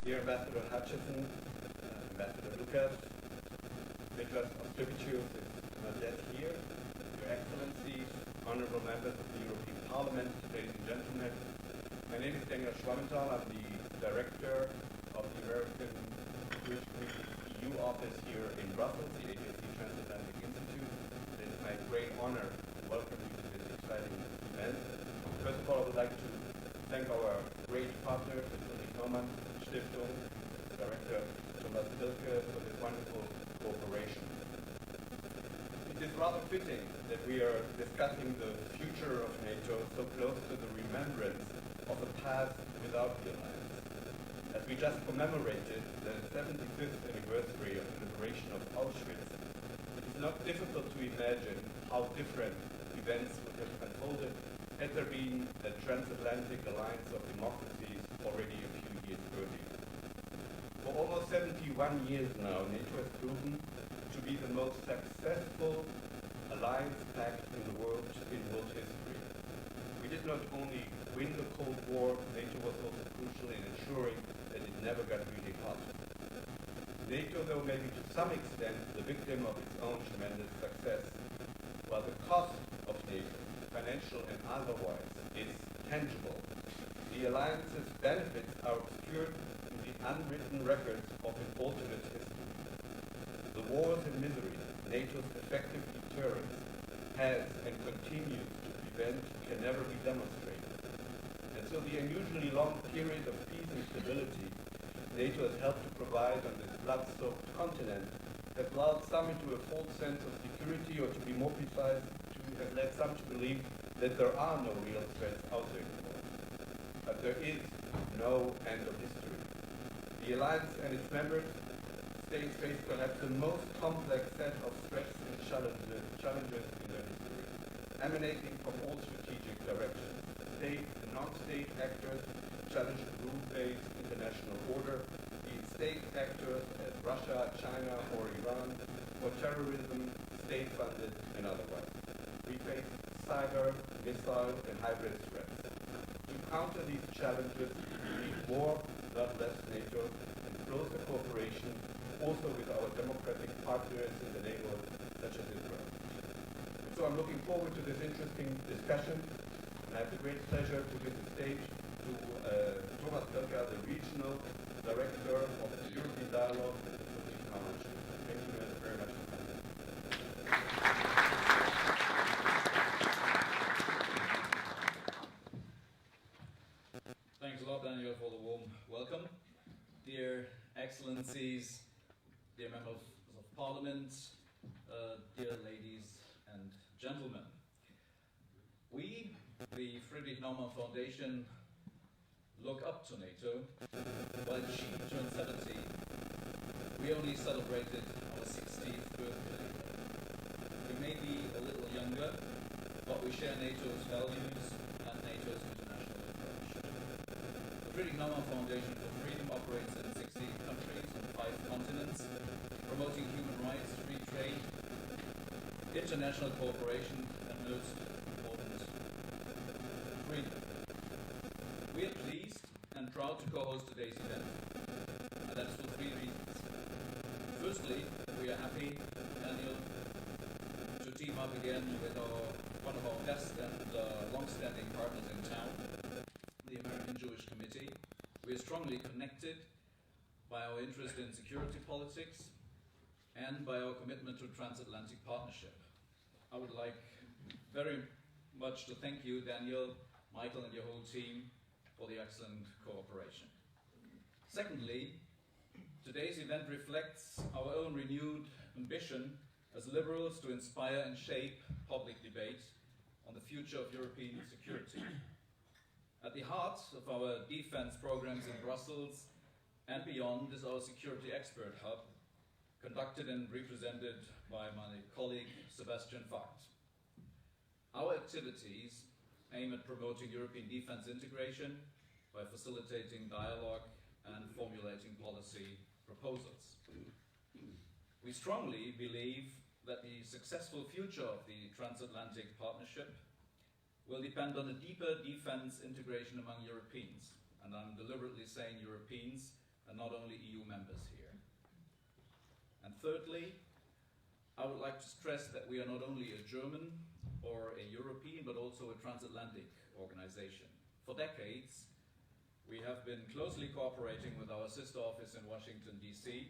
Dear Ambassador Hutchison, Ambassador Ilka, Petras, Auštrevičius is not yet here. Your Excellencies, honorable members of the European Parliament, ladies and gentlemen, my name is Schwammenthal. I'm the director of the American Jewish Committee's EU office here in Brussels, the AJC Transatlantic Institute. It is my great honor to welcome you to this exciting event. First of all, I would like to thank our great partner, the Friedrich Naumann Stiftung, Director Thomas Ilka, for this wonderful cooperation. It is rather fitting that we are discussing the future of NATO so close to the remembrance of a past without the alliance. As we just commemorated the 75th anniversary of the liberation of Auschwitz, it is not difficult to imagine how different events would have unfolded had there been a transatlantic alliance of democracies already a few years earlier. For almost 71 years now, NATO has proven to be the most successful alliance pact in the world in world history. We did not only win the Cold War, NATO was also crucial in ensuring that it never got really hot. NATO, though, may be to some extent the victim of its own tremendous success, while the cost of NATO, financial and otherwise, is tangible. The alliance's benefits are obscured in the unwritten records of an alternate history. The wars and miseries NATO's effective deterrence has and continues to prevent can never be demonstrated. And so the unusually long period of peace and stability NATO has helped to provide on this blood-soaked continent has lulled some into a false sense of security, or to be more precise, to have led some to believe that there are no real threats out there anymore. But there is no end of history. The alliance and its members states face perhaps the most complex set of threats and challenges in their history, emanating from all strategic directions. State and non-state actors challenge the rule-based international order, be it state actors as Russia, China, or Iran, or terrorism, state-funded and otherwise. We face cyber, missile, and hybrid threats. To counter these challenges, we need more, not less NATO, and closer cooperation, also with our democratic partners in the neighborhood, such as Israel. And so I'm looking forward to this interesting discussion, and I have the great pleasure to give the stage to Thomas Ilka, the Regional Director of the European Dialogue at the Friedrich Naumann Stiftung. Thank you very much. Thanks a lot, Daniel, for the warm welcome. Dear Excellencies, dear members of Parliament, dear ladies and gentlemen. We, the Friedrich Naumann Foundation, look up to NATO. While she turned 70, we only celebrated our 60th birthday. We may be a little younger, but we share NATO's values and NATO's international approach. The Friedrich Naumann Foundation for Freedom operates in 60 countries on 5 continents, promoting human rights, free trade, international cooperation, and most important, freedom. We are pleased and proud to co-host today's event, and that is for 3 reasons. Firstly, we are happy, Daniel, to team up again with one of our best and long-standing partners in town, the American Jewish Committee. We are strongly connected by our interest in security politics and by our commitment to transatlantic partnership. I would like very much to thank you, Daniel, Michael, and your whole team for the excellent cooperation. Secondly, today's event reflects our own renewed ambition as liberals to inspire and shape public debate on the future of European security. At the heart of our defense programs in Brussels and beyond is our Security Expert Hub, conducted and represented by my colleague Sebastian Vogt. Our activities aim at promoting European defense integration by facilitating dialogue and formulating policy proposals. We strongly believe that the successful future of the transatlantic partnership will depend on a deeper defense integration among Europeans, and I'm deliberately saying Europeans and not only EU members here. And thirdly, I would like to stress that we are not only a German or a European, but also a transatlantic organization. For decades, we have been closely cooperating with our sister office in Washington, D.C.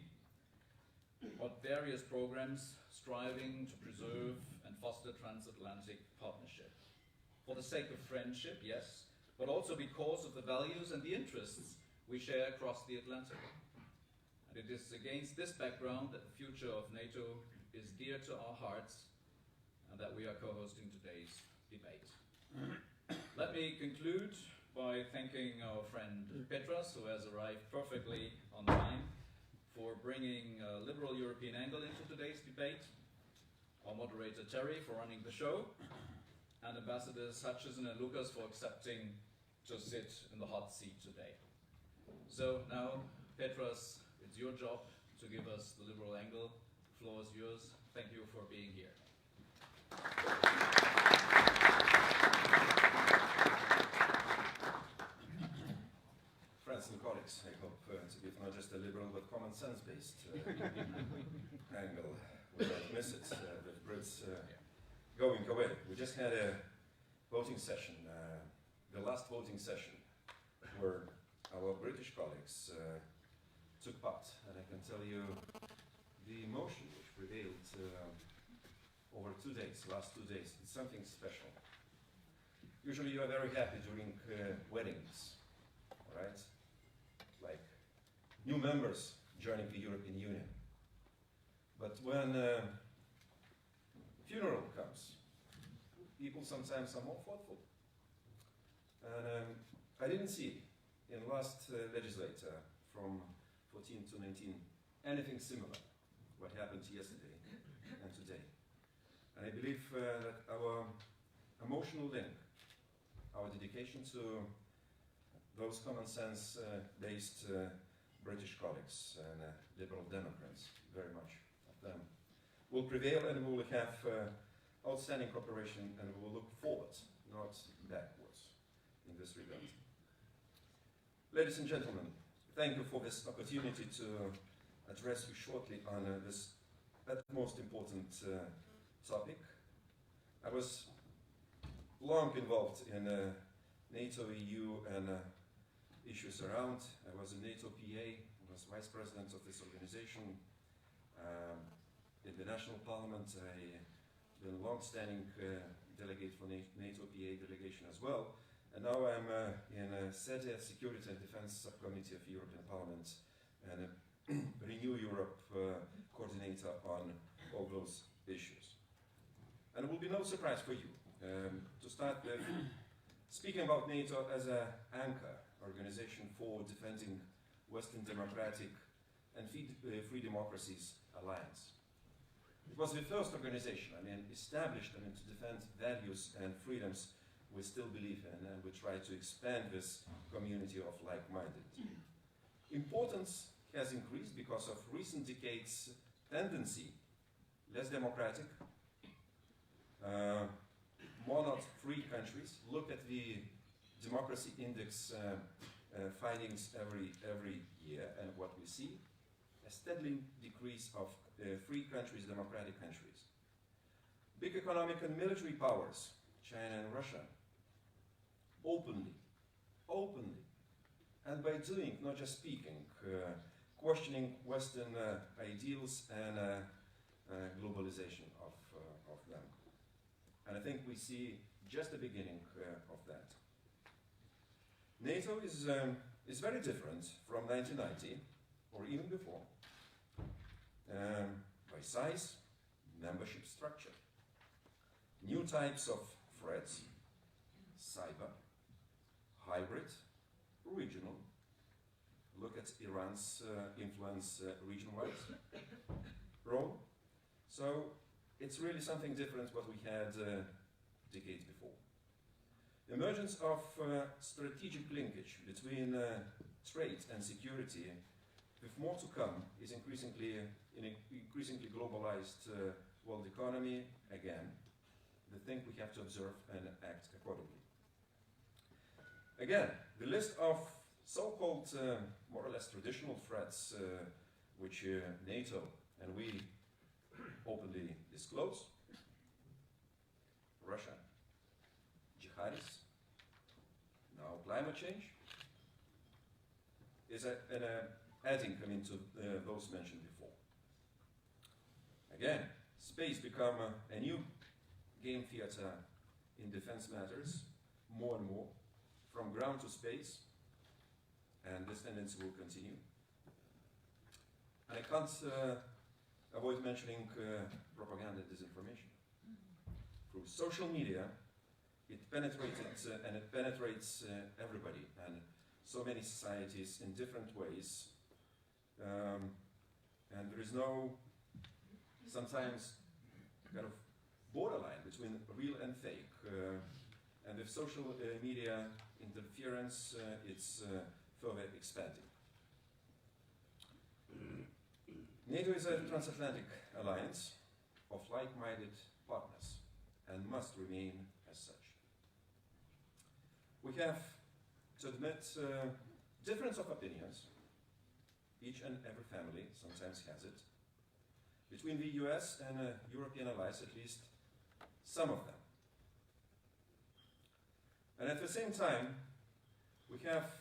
on various programs striving to preserve and foster transatlantic partnership. For the sake of friendship, yes, but also because of the values and the interests we share across the Atlantic. And it is against this background that the future of NATO is dear to our hearts and that we are co-hosting today's debate. Let me conclude by thanking our friend Petras, who has arrived perfectly on time, for bringing a liberal European angle into today's debate, our moderator Terry for running the show, and Ambassadors Hutchison and Lucas for accepting to sit in the hot seat today. So now, Petras, it's your job to give us the liberal angle. The floor is yours. Thank you for being here. Friends and colleagues, I hope to give not just a liberal but common sense-based angle. We don't miss it with Brits going away. We just had a voting session, the last voting session, where our British colleagues took part, and I can tell you the emotion which prevailed over 2 days, last 2 days, it's something special. Usually you are very happy during weddings, right? Like new members joining the European Union. But when funeral comes, people sometimes are more thoughtful. And I didn't see in last legislature from 14 to 19 anything similar what happened yesterday and today. And I believe that our emotional link, our dedication to those common sense based British colleagues and liberal Democrats, very much of them, will prevail, and we will have outstanding cooperation, and we will look forward, not backwards in this regard. Ladies and gentlemen, thank you for this opportunity to address you shortly on this most important topic. I was long involved in NATO, EU, and issues around. I was a NATO PA, I was vice president of this organization. In the national parliament, I've been a long-standing delegate for NATO PA delegation as well. And now I'm in SEDE, Security and Defense Subcommittee of the European Parliament, and Renew Europe coordinator on all those issues. And it will be no surprise for you to start with speaking about NATO as an anchor organization for defending Western democratic and free democracies alliance. It was the first organization, established to defend values and freedoms we still believe in, and we try to expand this community of like-minded. Importance has increased because of recent decades' tendency, less democratic, more not free countries. Look at the democracy index findings every year, and what we see, a steady decrease of free countries, democratic countries. Big economic and military powers, China and Russia, openly, and by doing, not just speaking, questioning Western ideals and globalization of them. And I think we see just the beginning of that. NATO is very different from 1990, or even before, by size, membership structure, new types of threats, cyber, hybrid, regional. Look at Iran's influence region-wise, role. So it's really something different what we had decades before. The emergence of strategic linkage between trade and security, with more to come, is increasingly in an increasingly globalized world economy. Again, the thing we have to observe and act accordingly. Again, the list of so-called more or less traditional threats which NATO and we openly disclose, Russia, jihadis, now climate change, is adding to those mentioned before. Again, space become a new game theater in defense matters, more and more, from ground to space, and this tendency will continue. And I can't avoid mentioning propaganda and disinformation. Through social media, it penetrated and it penetrates everybody and so many societies in different ways. And there is no, sometimes, kind of borderline between real and fake. And with social media interference, it's further expanding. NATO is a transatlantic alliance of like-minded partners and must remain as such. We have to admit difference of opinions, each and every family sometimes has it, between the US and European allies, at least some of them. And at the same time, we have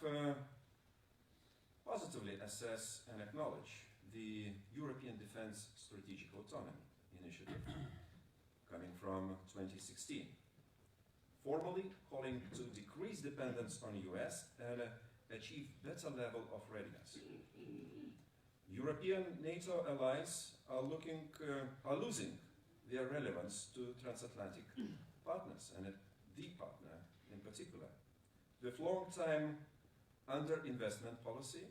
positively assess and acknowledge the European Defence Strategic Autonomy initiative coming from 2016, formally calling to decrease dependence on the US and achieve better level of readiness. European NATO allies are losing their relevance to transatlantic partners, and the partner in particular, with long-time under-investment policy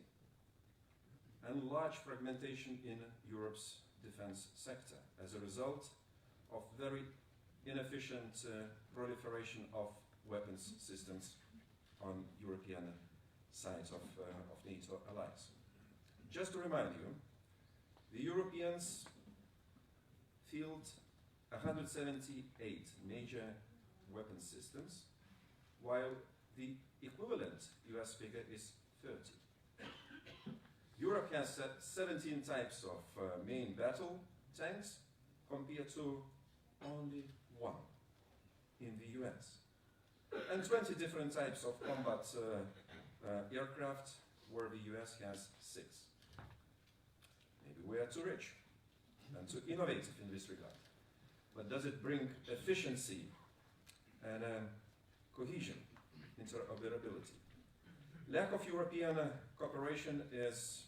and large fragmentation in Europe's defense sector as a result of very inefficient proliferation of weapons systems on European sides of NATO allies. Just to remind you, the Europeans field 178 major weapons systems, while the equivalent US figure is 30. Europe has 17 types of main battle tanks compared to only one in the US. And 20 different types of combat aircraft, where the US has 6. Maybe we are too rich and too innovative in this regard. But does it bring efficiency and cohesion, interoperability? Lack of European cooperation is,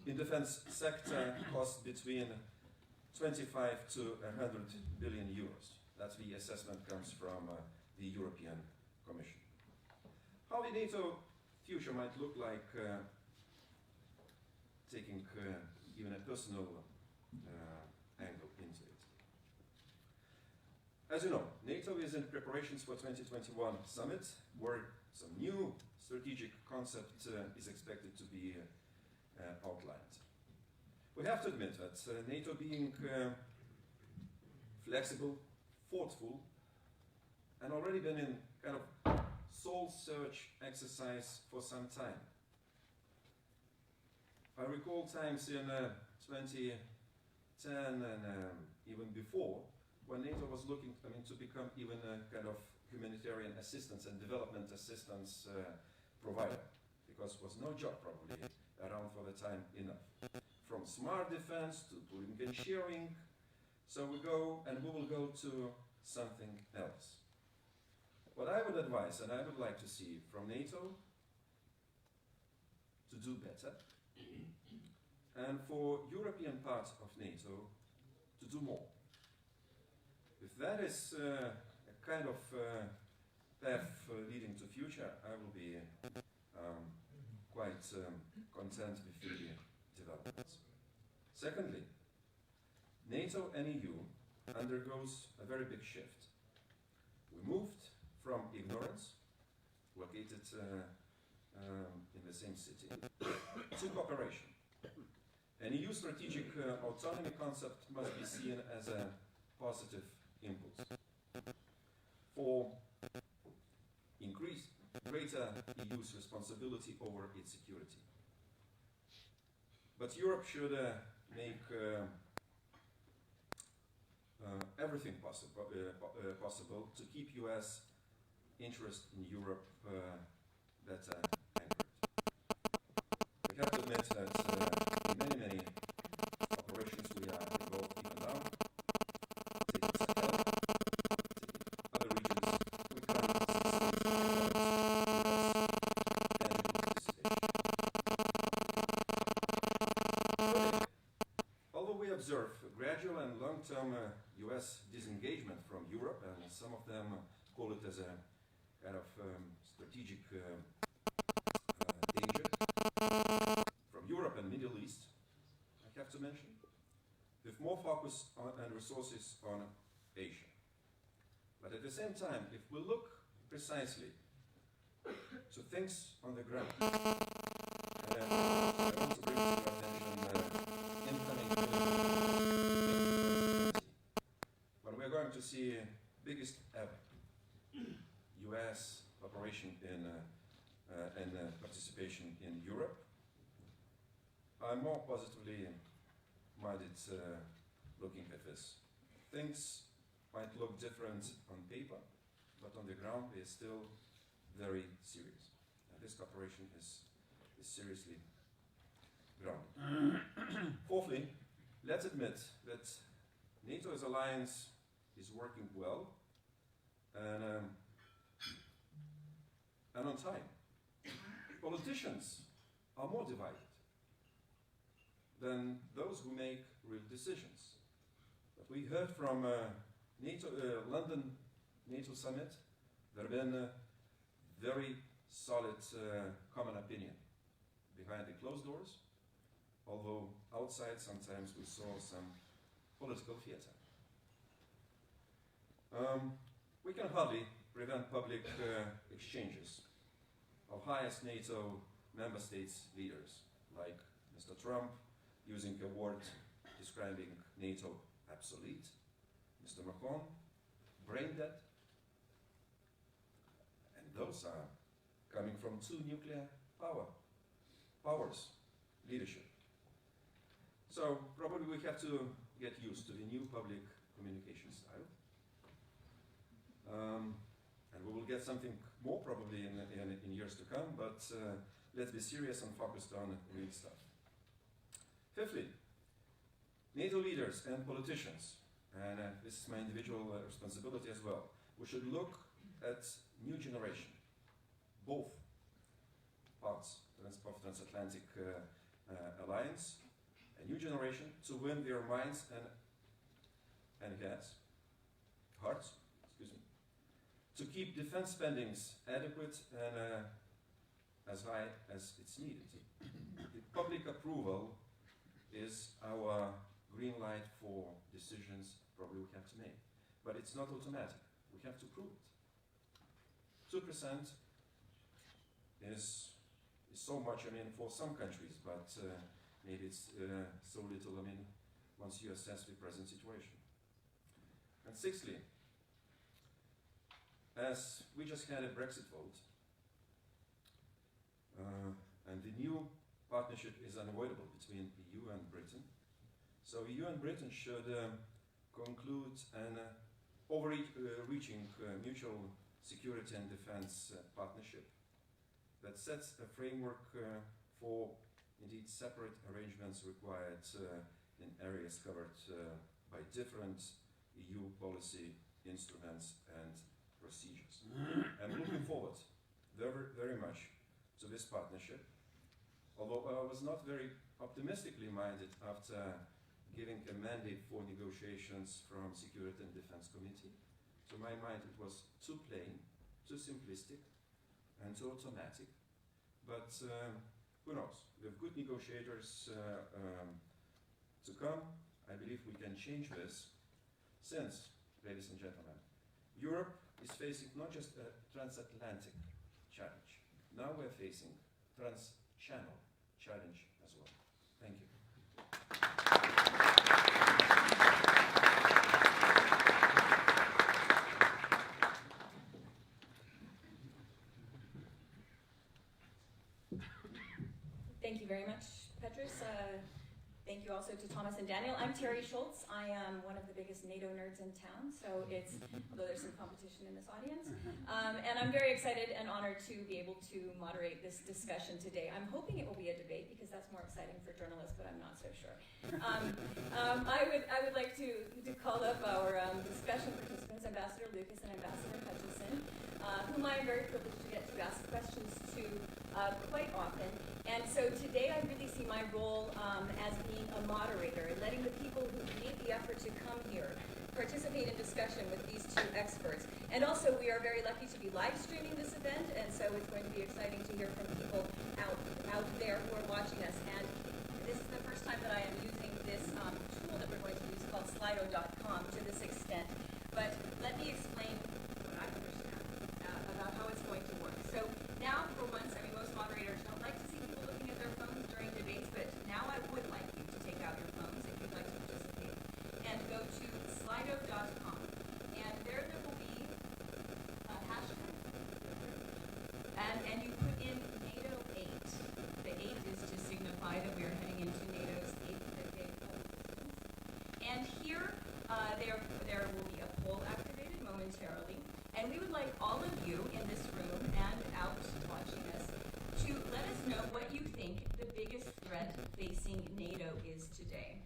in defense sector, cost between 25 to 100 billion euros. That's the assessment comes from the European Commission. How the NATO future might look like, taking even a personal angle into it. As you know, NATO is in preparations for 2021 summit, where some new strategic concept is expected to be outlined. We have to admit that NATO being flexible, thoughtful, and already been in kind of soul search exercise for some time. I recall times in 2010 and even before, when NATO was looking to become even a kind of humanitarian assistance and development assistance provider, because there was no job probably around for the time enough. From smart defense to pooling and sharing, so we will go to something else. What I would advise, and I would like to see from NATO, to do better, and for European part of NATO to do more. If that is a kind of path leading to future, I will be quite content with the developments. Secondly, NATO and EU undergoes a very big shift. We moved from ignorance, located in the same city, to cooperation. An EU strategic autonomy concept must be seen as a positive impulse for increased greater EU's responsibility over its security. But Europe should make everything possible to keep US interest in Europe better anchored. We have to admit that in many operations we are involved even now. Take Sahel, take other regions, we can't succeed without US although we observe a gradual and long-term US disengagement from Europe, and some of them call it as a kind of strategic danger from Europe and Middle East, I have to mention, with more focus and resources on Asia. But at the same time, if we look precisely to things on the ground, and I want to bring to your attention incoming when we're going to see biggest ever US operation in participation in Europe, I'm more positively minded looking at this. Things might look different on paper, but on the ground they're still very serious. And this cooperation is seriously grounded. Fourthly, let's admit that NATO's alliance is working well and on time. Politicians are more divided than those who make real decisions. But we heard from London NATO summit, there have been very solid common opinion behind the closed doors, although outside sometimes we saw some political theater. We can hardly prevent public exchanges of highest NATO member states leaders, like Mr. Trump using a word describing NATO obsolete, Mr. Macron brain dead, and those are coming from two nuclear powers leadership. So probably we have to get used to the new public communication style. And we will get something more probably in years to come, but let's be serious and focused on real stuff. Fifthly, NATO leaders and politicians, and this is my individual responsibility as well, we should look at new generation, both parts of Transatlantic Alliance, a new generation to win their minds and hearts, to keep defense spendings adequate and as high as it's needed. The public approval is our green light for decisions probably we have to make. But it's not automatic. We have to prove it. 2% is so much, I mean, for some countries, but maybe it's so little, I mean, once you assess the present situation. And sixthly, as we just had a Brexit vote, and the new partnership is unavoidable between EU and Britain. So EU and Britain should conclude an overreaching mutual security and defense partnership that sets a framework for indeed separate arrangements required in areas covered by different EU policy instruments and procedures. I'm looking forward very, very much to this partnership, although I was not very optimistically minded after giving a mandate for negotiations from Security and Defense Committee. To my mind it was too plain, too simplistic, and too automatic. But who knows? With good negotiators to come, I believe we can change this, since, ladies and gentlemen, Europe is facing not just a transatlantic challenge. Now we're facing trans-channel challenge as well. Thank you. Petras. Thank you also to Thomas and Daniel. I'm Terry Schultz. I am one of the biggest NATO nerds in town, so although there's some competition in this audience. And I'm very excited and honored to be able to moderate this discussion today. I'm hoping it will be a debate because that's more exciting for journalists, but I'm not so sure. I would like to call up our discussion participants, Ambassador Lucas and Ambassador Hutchison, whom I am very privileged to get to ask questions to quite often. And so today I really see my role as being a moderator and letting the people who made the effort to come here participate in discussion with these two experts. And also we are very lucky to be live streaming this event, and so it's going to be exciting to hear from people out there who are watching us. And this is the first time that I am using this tool that we're going to use called Slido.com to this extent. But let me explain what I understand about how it's going to work. So now, for once, I mean, most moderators don't like to see people looking at their phones during debates, but now I would like you to take out your phones if you'd like to participate and go to Slido.com. And there will be a hashtag, and you put in NATO 8. The 8 is to signify that we are heading into NATO's 8th decade of existence. And here, there will be a poll activated momentarily. And we would like all of you in this room and out watching us to let us know what you think the biggest threat facing NATO is today.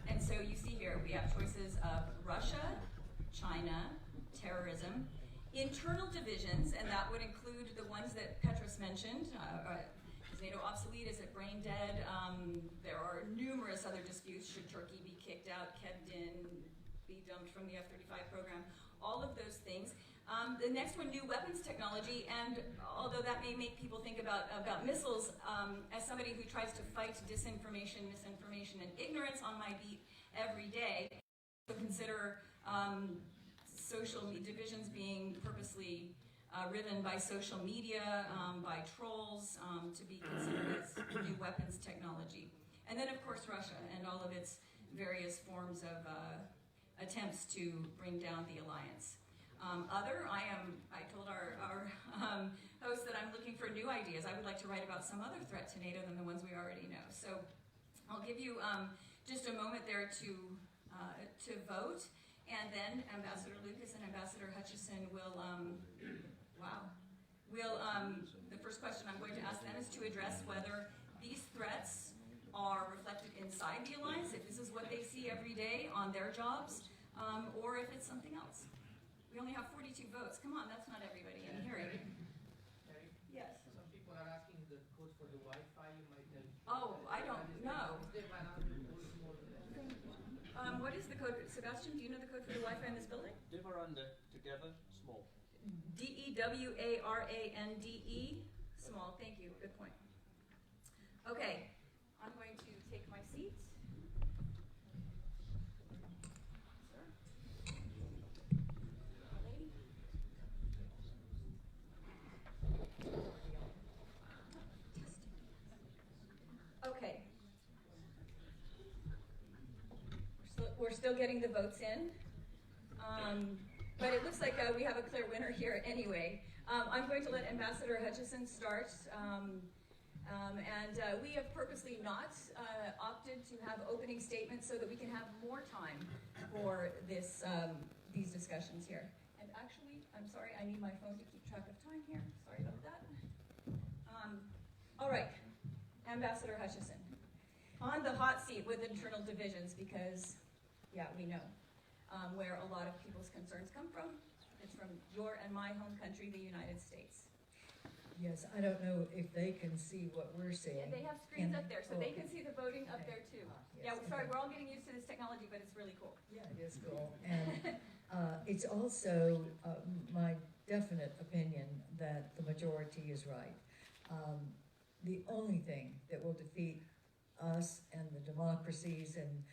And so you see here we have choices of Russia, China, terrorism, internal divisions, and that would include the ones that Petras mentioned. Is NATO obsolete? Is it brain dead? There are numerous other disputes. Should Turkey be kicked out, kept in, be dumped from the F-35 program? All of those things. The next one, new weapons technology, and although that may make people think about missiles, as somebody who tries to fight disinformation, misinformation, and ignorance on my beat every day, I consider social divisions being purposely riven by social media, by trolls, to be considered as new weapons technology. And then, of course, Russia and all of its various forms of attempts to bring down the alliance. I told our host that I'm looking for new ideas. I would like to write about some other threat to NATO than the ones we already know. So I'll give you just a moment there to vote, and then Ambassador Lucas and Ambassador Hutchison will, the first question I'm going to ask them is to address whether these threats are reflected inside the alliance, if this is what they see every day on their jobs, or if it's something else. We only have 42 votes. Come on, that's not everybody in here. Terry? Yes. Some people are asking the code for the Wi-Fi. You might tell. Oh, I don't know. What is the code? Sebastian, do you know the code for the Wi-Fi in this building? Warande, together, small. D-E-W-A-R-A-N-D-E, small. Thank you. Good point. Okay, I'm going to take my seat. Okay. We're still getting the votes in, but it looks like we have a clear winner here anyway. I'm going to let Ambassador Hutchison start, and we have purposely not opted to have opening statements so that we can have more time for this these discussions here. And actually, I'm sorry, I need my phone to keep track of time here. Sorry about that. All right, Ambassador Hutchison, on the hot seat with internal divisions, because yeah, we know where a lot of people's concerns come from. It's from your and my home country, the United States. Yes, I don't know if they can see what we're seeing. Yeah, they have screens up there, so they can see the voting up there too. Yes, Yeah, sorry, we're all getting used to this technology, but it's really cool. Yeah, it is cool. And it's also my definite opinion that the majority is right. The only thing that will defeat us and the democracies and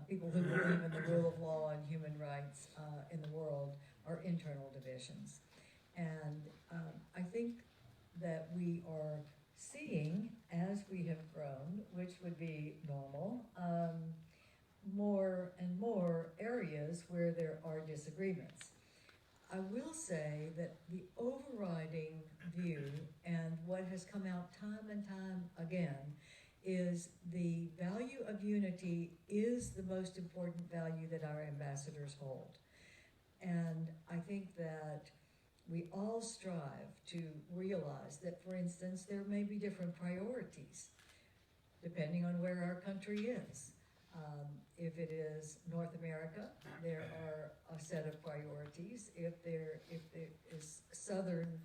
people who believe in the rule of law and human rights in the world are internal divisions. And I think that we are seeing, as we have grown, which would be normal, more and more areas where there are disagreements. I will say that the overriding view, and what has come out time and time again, is the value of unity is the most important value that our ambassadors hold. And I think that we all strive to realize that, for instance, there may be different priorities depending on where our country is. If it is North America, there are a set of priorities. If there is Southern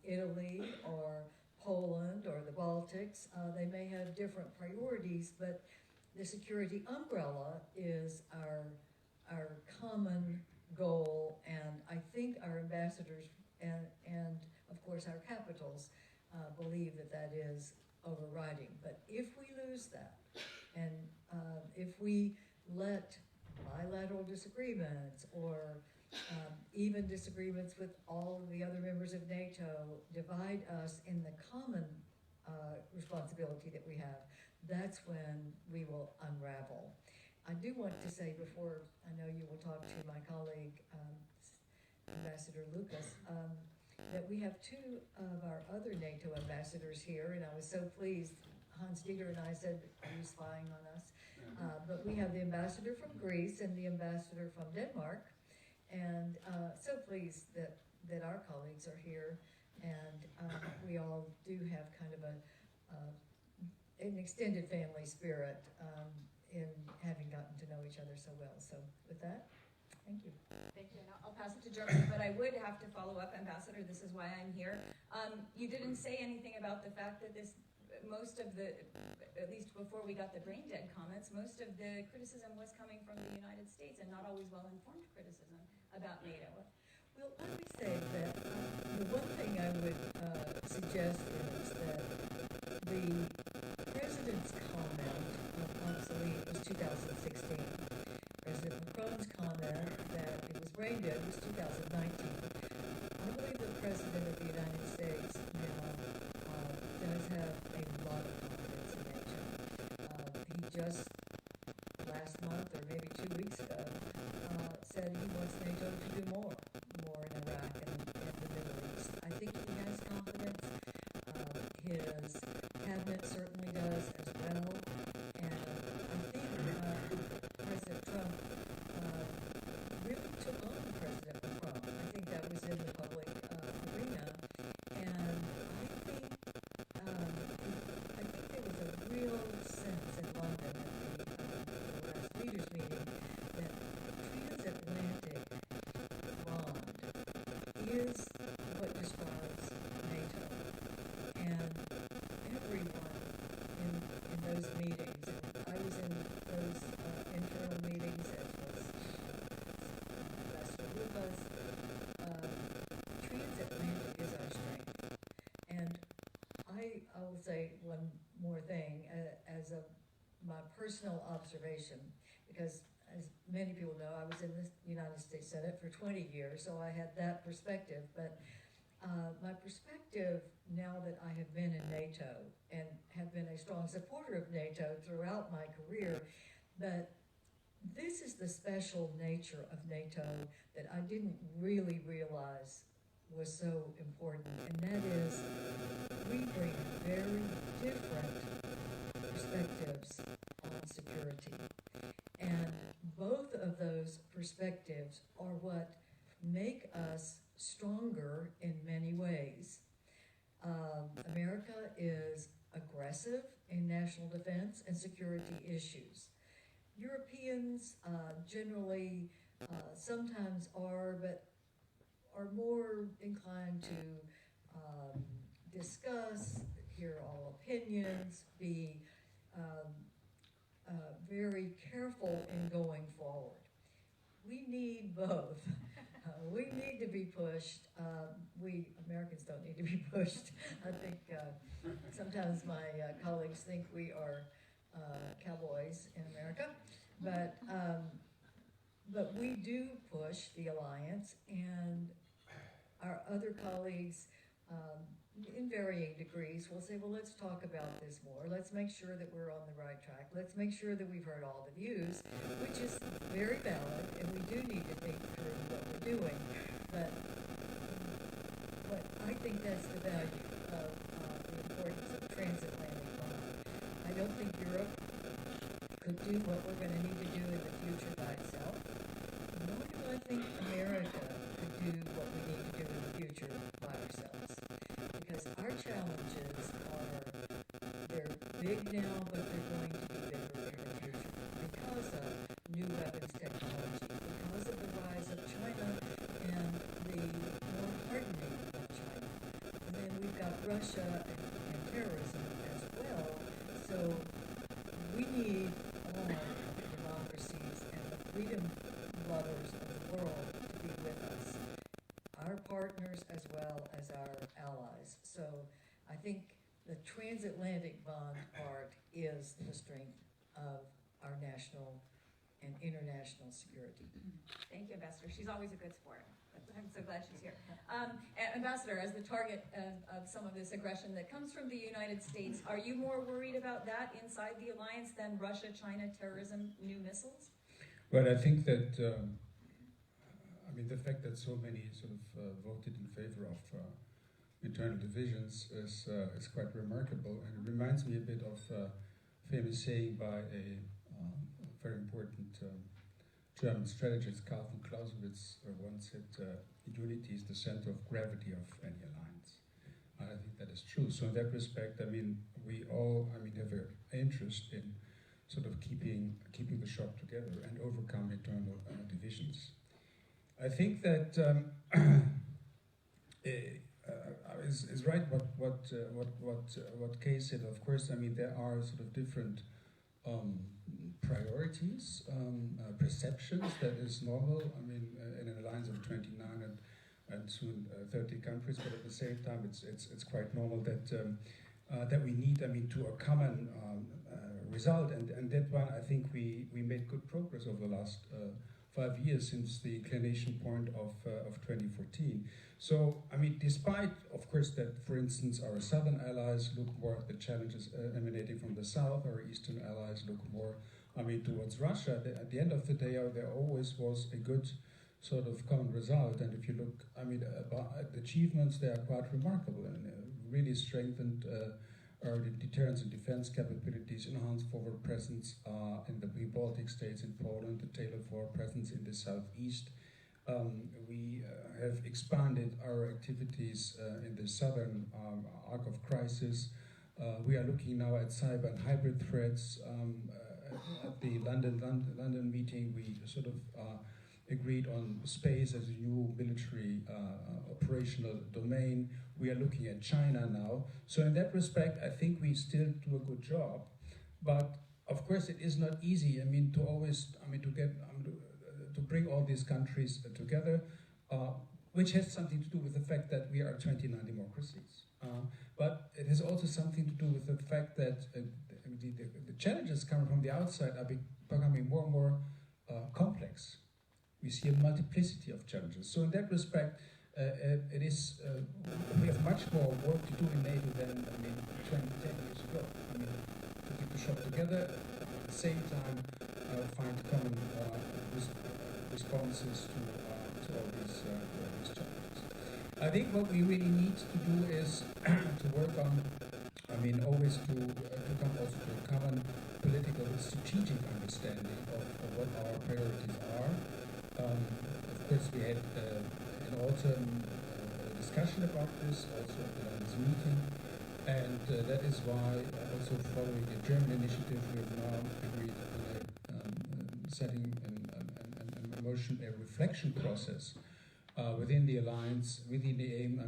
Italy or Poland or the Baltics, they may have different priorities, but the security umbrella is our common goal, and I think our ambassadors and of course our capitals believe that that is overriding. But if we lose that, and if we let bilateral disagreements or even disagreements with all of the other members of NATO divide us in the common responsibility that we have, that's when we will unravel. I do want to say, before I know you will talk to my colleague, Ambassador Lucas, that we have two of our other NATO ambassadors here, and I was so pleased. Hans-Dieter and I said he was spying on us. But we have the ambassador from Greece and the ambassador from Denmark, and so pleased that our colleagues are here, and we all do have kind of an extended family spirit in having gotten to know each other so well. So with that, thank you. Thank you. And I'll pass it to Germany, but I would have to follow up, Ambassador. This is why I'm here. You didn't say anything about the fact that most of the, at least before we got the brain dead comments, most of the criticism was coming from the United States and not always well-informed criticism about NATO. Well, let me say that the one thing I would suggest is that the President's comment of obsolete was 2016. President Macron's comment that it was brain dead was 2019. I believe the President of the United States now does have a lot of confidence in NATO. He just last month, or maybe 2 weeks ago, said he wants NATO to do more in Iraq and the Middle East. I think he has confidence. His cabinet certainly does as well. And I think President Trump really took on President Macron. I think that was in the public arena. And I think there was a real sense in London at the last leaders meeting that transatlantic bond is what describes NATO. And everyone in those meetings, and I was in those internal meetings, as was Ambassador Lucas, transatlantic is our strength. And I will say one more thing as my personal observation, because as many people know, I was in the United States Senate for 20 years, so I had that perspective. But my perspective now that I have been in NATO and have been a strong supporter of NATO throughout my career, that this is the special nature of NATO that I didn't really realize was so important, and that is we bring very different perspectives on security. And both of those perspectives are what make us stronger in many ways. America is aggressive in national defense and security issues. Europeans generally sometimes are, but are more inclined to discuss, hear all opinions, be very careful in going forward. We need both. We need to be pushed. We Americans don't need to be pushed. I think sometimes my colleagues think we are cowboys in America, but we do push the alliance, and our other colleagues, in varying degrees, will say, well, let's talk about this more. Let's make sure that we're on the right track. Let's make sure that we've heard all the views, which is very valid, and we do need to think through what we're doing. But I think that's the value of the importance of transatlantic bond. don't think Europe could do what we're going to need to do in the future by itself, nor do I think America could do what we need to do in the future by ourselves. Because our challenges are, they're big now, but they're going to be bigger in the future because of new weapons technology, because of the rise of China and the more hardening of China. And then we've got Russia and terrorism as well. So we need all the democracies and the freedom lovers of the world to be with us, our partners as well as our allies. So I think the transatlantic bond part is the strength of our national and international security. Thank you, Ambassador. She's always a good sport. I'm so glad she's here. Ambassador, as the target of some of this aggression that comes from the United States, are you more worried about that inside the alliance than Russia, China, terrorism, new missiles? Well, I think that, the fact that so many sort of voted in favor of internal divisions is quite remarkable, and it reminds me a bit of a famous saying by a very important German strategist, Karl von Clausewitz, once said, unity is the center of gravity of any alliance. I think that is true. So in that respect, we all, have an interest in sort of keeping the shop together and overcome internal divisions. I think that is right what Kay said. Of course, there are sort of different priorities, perceptions. That is normal. In an alliance of 29 and soon 30 countries, but at the same time, it's quite normal that we need, to a common result, and that one I think we made good progress over the last 5 years since the inclination point of 2014. So, despite, of course, that, for instance, our southern allies look more at the challenges emanating from the south, our eastern allies look more, towards Russia, at the end of the day, there always was a good sort of common result. And if you look, at the achievements, they are quite remarkable and really strengthened our deterrence and defense capabilities, enhanced forward presence in the Baltic states, in Poland, the tailored forward presence in the southeast. We have expanded our activities in the southern arc of crisis. We are looking now at cyber and hybrid threats. At the London meeting, we sort of agreed on space as a new military operational domain. We are looking at China now. So in that respect, I think we still do a good job. But of course, it is not easy. To always, to bring all these countries together, which has something to do with the fact that we are 29 democracies. But it has also something to do with the fact that the challenges coming from the outside are becoming more and more complex. We see a multiplicity of challenges. So in that respect, it is we have much more work to do in NATO than 10 years ago. To keep the shop together, at the same time find common responses to all these challenges. I think what we really need to do is to work on, always to come also to a common political strategic understanding of what our priorities are. Of course, we had an autumn discussion about this, also at this meeting, and that is why, also following a German initiative, we have now agreed on setting in motion a reflection process within the alliance, within the aim,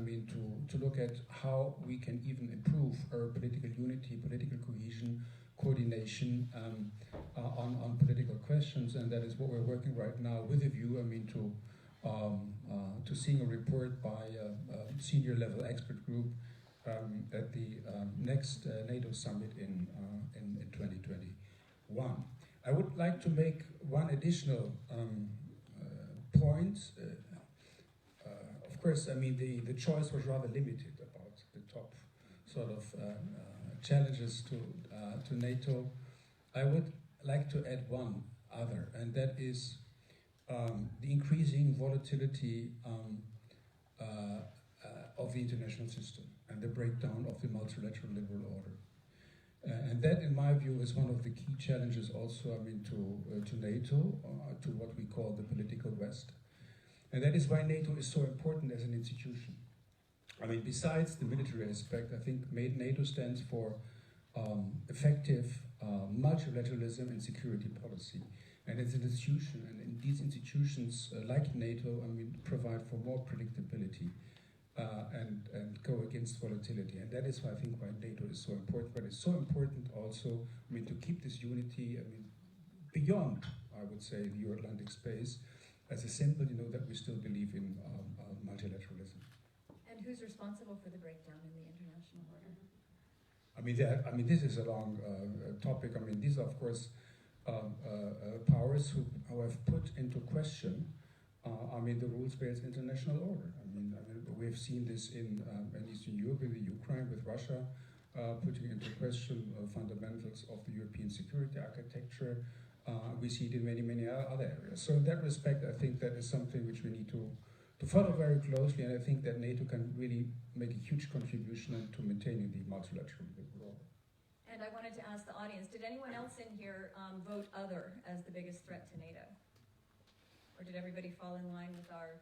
to look at how we can even improve our political unity, political cohesion, coordination on political questions, and that is what we're working right now with a view, to seeing a report by a senior level expert group at the next NATO summit in 2021. I would like to make one additional point. Of course, the choice was rather limited about the top sort of challenges to NATO. I would like to add one other, and that is the increasing volatility of the international system and the breakdown of the multilateral liberal order. And that, in my view, is one of the key challenges also, I mean, to NATO, to what we call the political West. And that is why NATO is so important as an institution. I mean, besides the military aspect, I think NATO stands for effective multilateralism and security policy. And it's an institution, and in these institutions, like NATO, I mean, provide for more predictability and go against volatility. And that is why I think why NATO is so important. But it's so important also, I mean, to keep this unity, I mean, beyond, I would say, the Euro-Atlantic space, as a symbol, you know, that we still believe in multilateralism. And who's responsible for the breakdown in the international order? I mean, this is a long topic. I mean, these are, of course, powers who have put into question, I mean, the rules-based international order. I mean, we have seen this in Eastern Europe, in the Ukraine, with Russia putting into question fundamentals of the European security architecture. We see it in many, many other areas. So in that respect, I think that is something which we need to follow very closely, and I think that NATO can really make a huge contribution to maintaining the multilateral order. And I wanted to ask the audience, did anyone else in here vote other as the biggest threat to NATO? Or did everybody fall in line with our...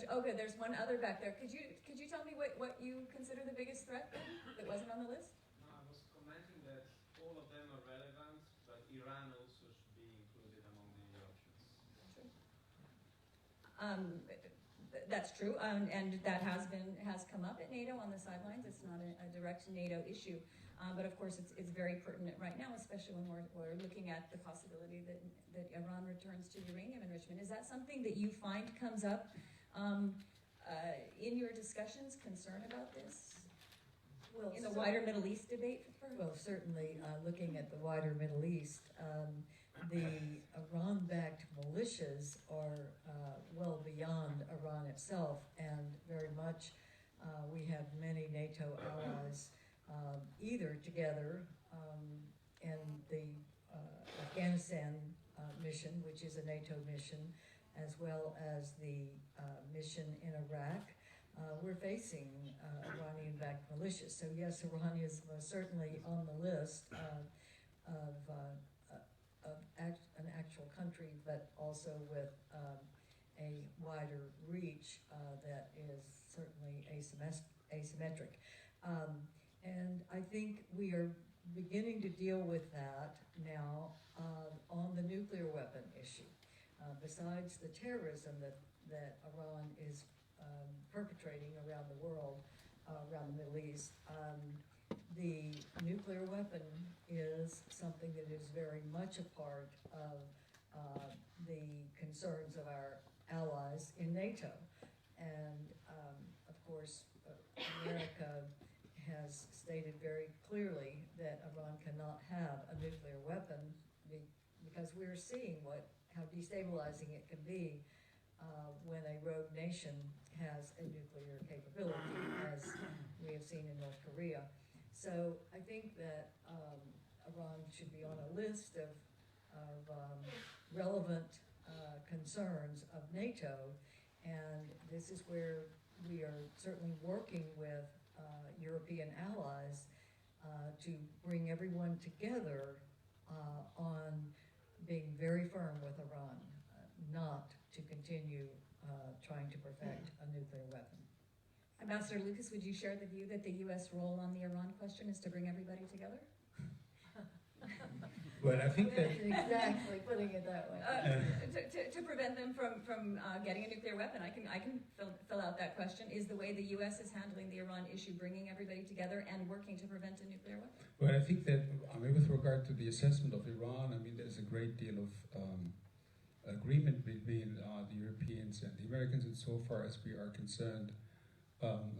Oh, good, there's one other back there. Could you tell me what you consider the biggest threat then, that wasn't on the list? No, I was commenting that all of them are relevant, but Iran also should be included among the options. That's true, and that has come up at NATO on the sidelines. It's not a direct NATO issue, but of course it's very pertinent right now, especially when we're looking at the possibility that Iran returns to uranium enrichment. Is that something that you find comes up in your discussions, concern about this? Well, in the wider Middle East debate? Well, certainly looking at the wider Middle East, the Iran-backed militias are well beyond Iran itself, and very much we have many NATO allies either together in the Afghanistan mission, which is a NATO mission, as well as the mission in Iraq. We're facing Iranian-backed militias. So yes, Iran is most certainly on the list of an actual country, but also with a wider reach that is certainly asymmetric. And I think we are beginning to deal with that now on the nuclear weapon issue. Besides the terrorism that Iran is perpetrating around the world, around the Middle East, the nuclear weapon is something that is very much a part of the concerns of our allies in NATO. And of course, America has stated very clearly that Iran cannot have a nuclear weapon because we're seeing how destabilizing it can be when a rogue nation has a nuclear capability, as we have seen in North Korea. So I think that Iran should be on a list of relevant concerns of NATO, and this is where we are certainly working with European allies to bring everyone together on being very firm with Iran, not to continue trying to perfect a nuclear weapon. Ambassador Lucas, would you share the view that the U.S. role on the Iran question is to bring everybody together? Well, I think that... Exactly, putting it that way. To prevent them from getting a nuclear weapon, I can fill out that question. Is the way the U.S. is handling the Iran issue bringing everybody together and working to prevent a nuclear weapon? Well, I think that, with regard to the assessment of Iran, there's a great deal of agreement between the Europeans and the Americans insofar as we are concerned,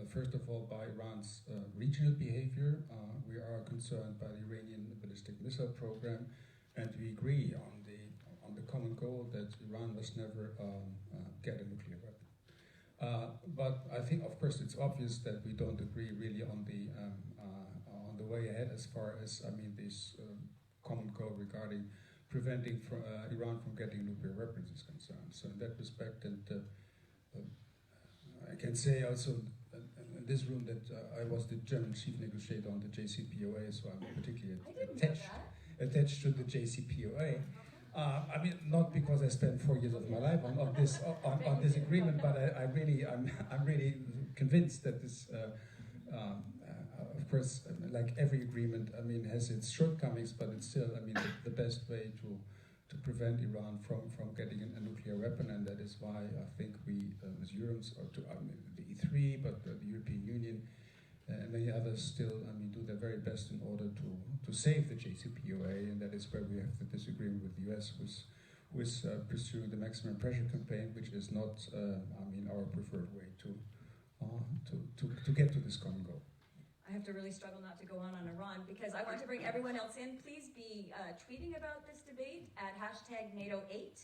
first of all, by Iran's regional behavior. We are concerned by the Iranian ballistic missile program, and we agree on the common goal that Iran must never get a nuclear weapon. But I think, of course, it's obvious that we don't agree really on the way ahead as far as this common goal regarding preventing Iran from getting nuclear weapons is concerned. So in that respect, and I can say also, and this room that I was the German chief negotiator on the JCPOA, so I'm particularly I didn't know that. attached to the JCPOA. I mean, not because I spent 4 years of my life on this agreement, but I'm really convinced that this, of course, like every agreement, I mean, has its shortcomings, but it's still, I mean, the best way to prevent Iran from getting a nuclear weapon, and that is why I think we, as Europeans, or the E3, but the European Union and many others still, I mean, do their very best in order to save the JCPOA, and that is where we have the disagreement with the US, who is pursuing the maximum pressure campaign, which is not, I mean, our preferred way to get to this common goal. I have to really struggle not to go on Iran because I want to bring everyone else in. Please be tweeting about this debate at #NATO8.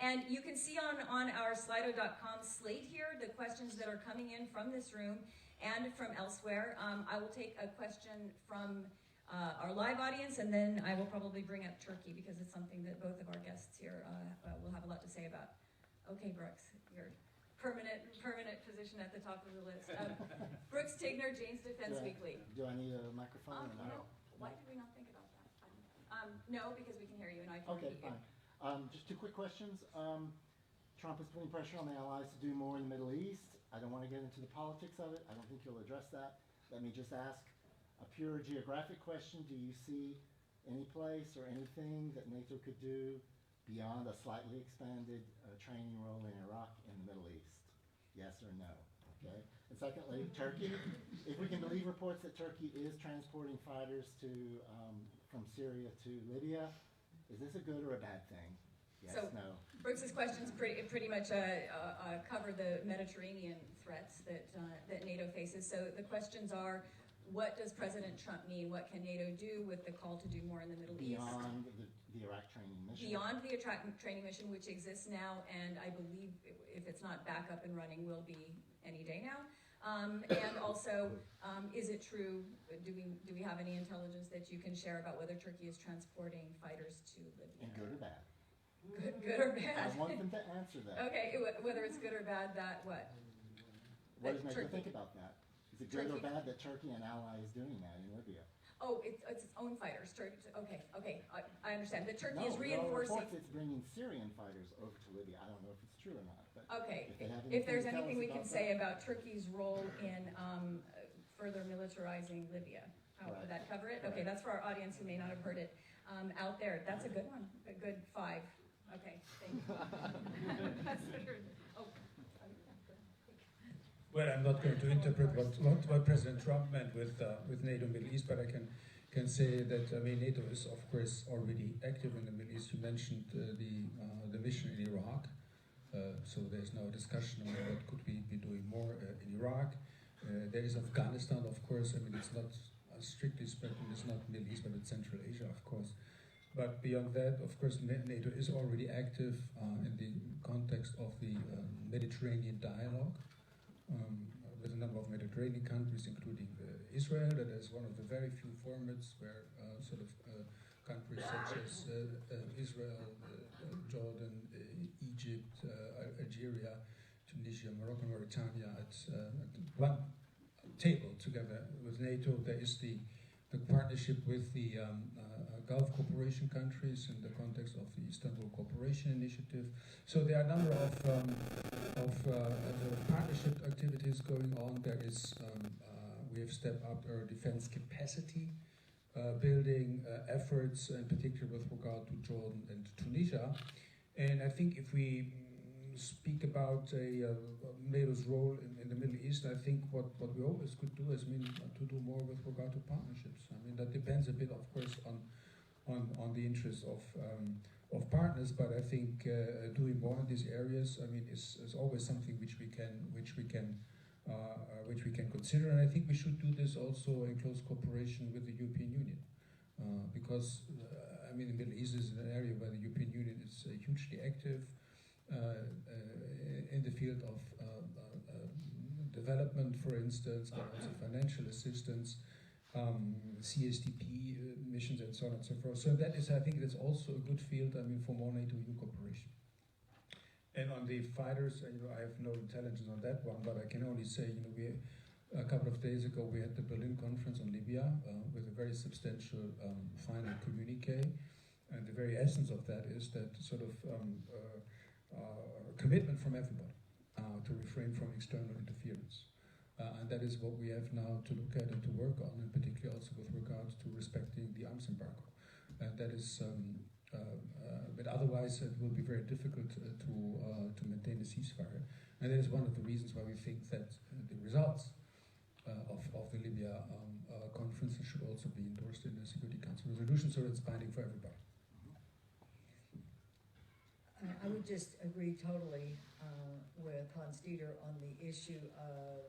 And you can see on our Slido.com slate here the questions that are coming in from this room and from elsewhere. I will take a question from our live audience, and then I will probably bring up Turkey because it's something that both of our guests here will have a lot to say about. Okay, Brooks, your permanent position at the top of the list. Brooks Tigner, Jane's Defense Weekly. Do I need a microphone? No. Why did we not think about that? No, because we can hear you and I can Okay, repeat fine. Just two quick questions. Trump is putting pressure on the allies to do more in the Middle East. I don't want to get into the politics of it. I don't think you'll address that. Let me just ask a pure geographic question. Do you see any place or anything that NATO could do beyond a slightly expanded training role in Iraq in the Middle East? Yes or no? Okay. And secondly, Turkey. If we can believe reports that Turkey is transporting fighters from Syria to Libya, is this a good or a bad thing? Yes, So, no. Brooks's questions pretty much cover the Mediterranean threats that NATO faces. So the questions are, what does President Trump mean? What can NATO do with the call to do more in the Middle East? Beyond the Iraq training mission? Beyond the Iraq training mission, which exists now, and I believe if it's not back up and running, will be any day now. And also, is it true, do we have any intelligence that you can share about whether Turkey is transporting fighters to Libya? And good or bad? Good or bad? I want them to answer that. Okay, whether it's good or bad, that what? What does That NATO Turkey- think about that? Is it good or Turkey- bad that Turkey and allies doing that in Libya? Oh, it's its own fighters. Okay, I understand. That Turkey is No, reinforcing. reports it's bringing Syrian fighters over to Libya. I don't know if it's true or not. But Okay, if they have if there's to tell anything us we can about say that. about Turkey's role in further militarizing Libya, how would Right. that cover it? Okay, that's for our audience who may not have heard it out there. That's a good one, a good 5. Okay, thank you. That's what you're- oh, Well, I'm not going to interpret what President Trump meant with NATO Middle East, but I can say that I mean NATO is of course already active in the Middle East. You mentioned the mission in Iraq, so there's no discussion on what could we be doing more in Iraq. There is Afghanistan, of course. I mean, it's not strictly speaking, it's not Middle East, but it's Central Asia, of course. But beyond that, of course, NATO is already active in the context of the Mediterranean dialogue with a number of Mediterranean countries, including Israel. That is one of the very few formats where countries such as Israel, Jordan, Egypt, Algeria, Tunisia, Morocco, Mauritania at one table together with NATO. There is the partnership with the Gulf cooperation countries in the context of the Istanbul Cooperation Initiative. So there are a number of partnership activities going on. There is we have stepped up our defense capacity building efforts, in particular with regard to Jordan and Tunisia. And I think if we speak about NATO's role in the Middle East, I think what we always could do is to do more with regard to partnerships. I mean, that depends a bit, of course, on the interests of partners, but I think doing more in these areas, I mean, is always something which we can consider, and I think we should do this also in close cooperation with the European Union, because I mean, the Middle East is an area where the European Union is hugely active in the field of development, for instance, but also financial assistance, CSDP missions, and so on and so forth. So that is, I think, that's also a good field. I mean, for more NATO-EU cooperation. And on the fighters, I have no intelligence on that one, but I can only say, A couple of days ago, we had the Berlin conference on Libya with a very substantial final communique. And the very essence of that is that sort of commitment from everybody to refrain from external interference. And that is what we have now to look at and to work on, and particularly also with regards to respecting the arms embargo. And that is, but otherwise it will be very difficult to maintain a ceasefire. And that is one of the reasons why we think that the results of the Libya conference should also be endorsed in the Security Council resolution, so it's binding for everybody. I would just agree totally with Hans-Dieter on the issue of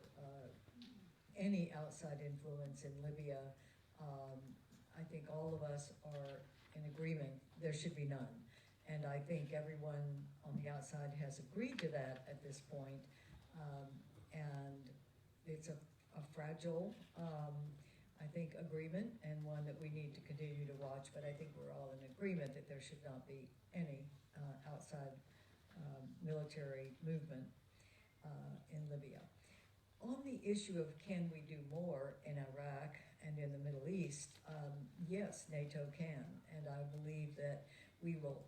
any outside influence in Libya. I think all of us are in agreement there should be none. And I think everyone on the outside has agreed to that at this point. And it's a fragile, I think, agreement, and one that we need to continue to watch. But I think we're all in agreement that there should not be any outside military movement in Libya. On the issue of can we do more in Iraq and in the Middle East, yes, NATO can, and I believe that we will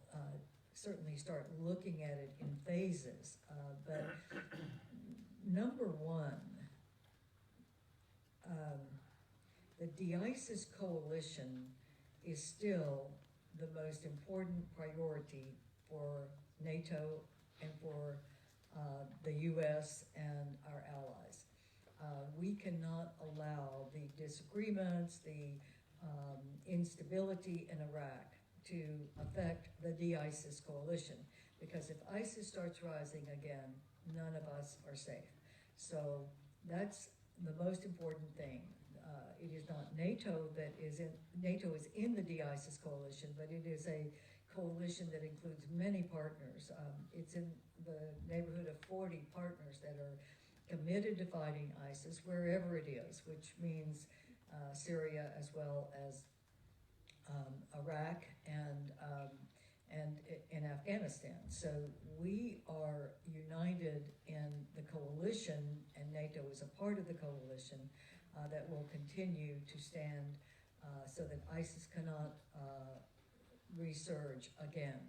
certainly start looking at it in phases. But number one, the de-ISIS coalition is still the most important priority for NATO and for the U.S. and our allies. We cannot allow the disagreements, the instability in Iraq to affect the de-ISIS coalition, because if ISIS starts rising again, none of us are safe. So that's the most important thing. It is not NATO that is in, NATO is in the de-ISIS coalition, but it is a coalition that includes many partners. It's in the neighborhood of 40 partners that are committed to fighting ISIS wherever it is, which means Syria as well as Iraq and in Afghanistan. So we are united in the coalition, and NATO is a part of the coalition that will continue to stand so that ISIS cannot resurge again.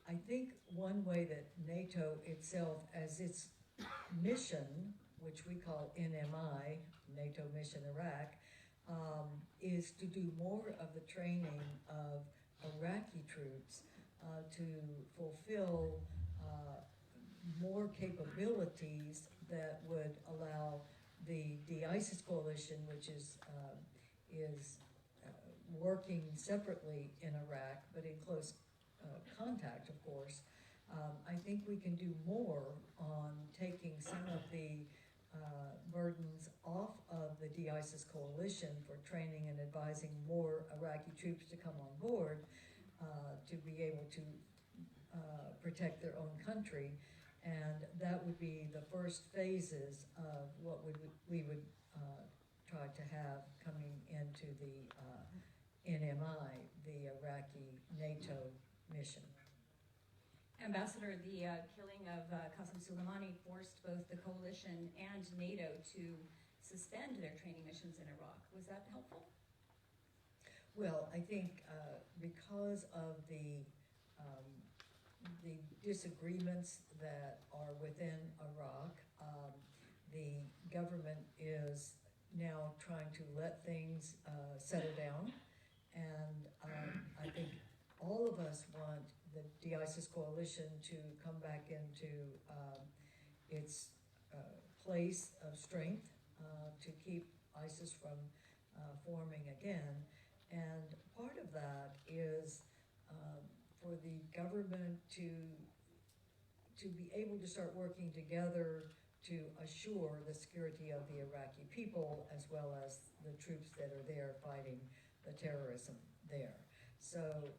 I think one way that NATO itself, as its mission, which we call NMI, NATO Mission Iraq, is to do more of the training of Iraqi troops to fulfill more capabilities that would allow the de-ISIS coalition, which is working separately in Iraq, but in close contact, of course. I think we can do more on taking some of the burdens off of the de-ISIS coalition for training and advising more Iraqi troops to come on board to be able to protect their own country. And that would be the first phases of what we would try to have coming into the NMI, the Iraqi NATO mission. Ambassador, the killing of Qasem Soleimani forced both the coalition and NATO to suspend their training missions in Iraq. Was that helpful? Well, I think because of the disagreements that are within Iraq, the government is now trying to let things settle down, and I think all of us want the de-ISIS coalition to come back into its place of strength to keep ISIS from forming again. And part of that is for the government to be able to start working together to assure the security of the Iraqi people as well as the troops that are there fighting the terrorism there. So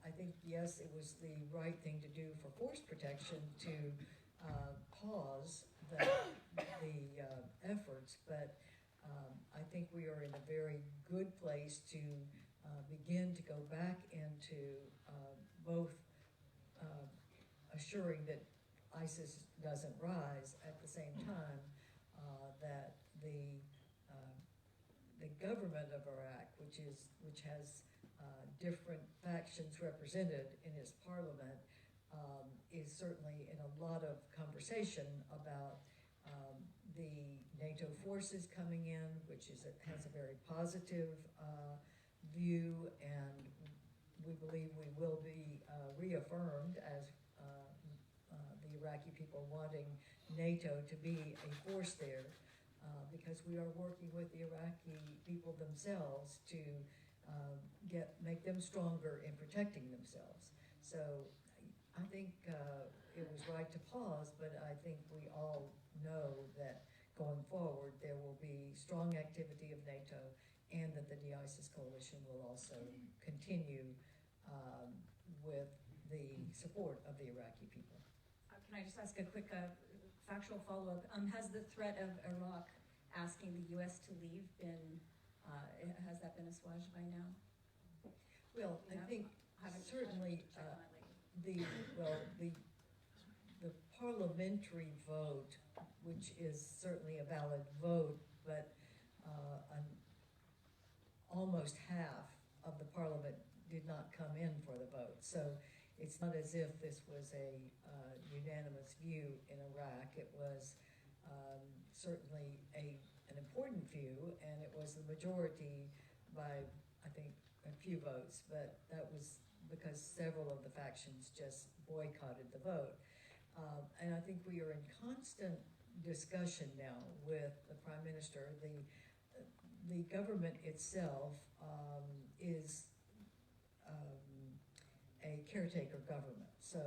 I think, yes, it was the right thing to do for force protection to pause the efforts, but I think we are in a very good place to begin to go back into both assuring that ISIS doesn't rise at the same time, that the government of Iraq, which has different factions represented in its parliament, is certainly in a lot of conversation about the NATO forces coming in, which has a very positive view, and we believe we will be reaffirmed as the Iraqi people wanting NATO to be a force there, because we are working with the Iraqi people themselves to make them stronger in protecting themselves. So I think it was right to pause, but I think we all know that going forward there will be strong activity of NATO, and that the de-ISIS coalition will also continue with the support of the Iraqi people. Can I just ask a quick factual follow-up? Has the threat of Iraq asking the U.S. to leave has that been assuaged by now? Well, I think certainly the parliamentary vote, which is certainly a valid vote, but almost half of the parliament did not come in for the vote. So it's not as if this was a unanimous view in Iraq. It was certainly an important view, and it was the majority by, I think, a few votes, but that was because several of the factions just boycotted the vote. And I think we are in constant discussion now with the Prime Minister. The government itself is a caretaker government. So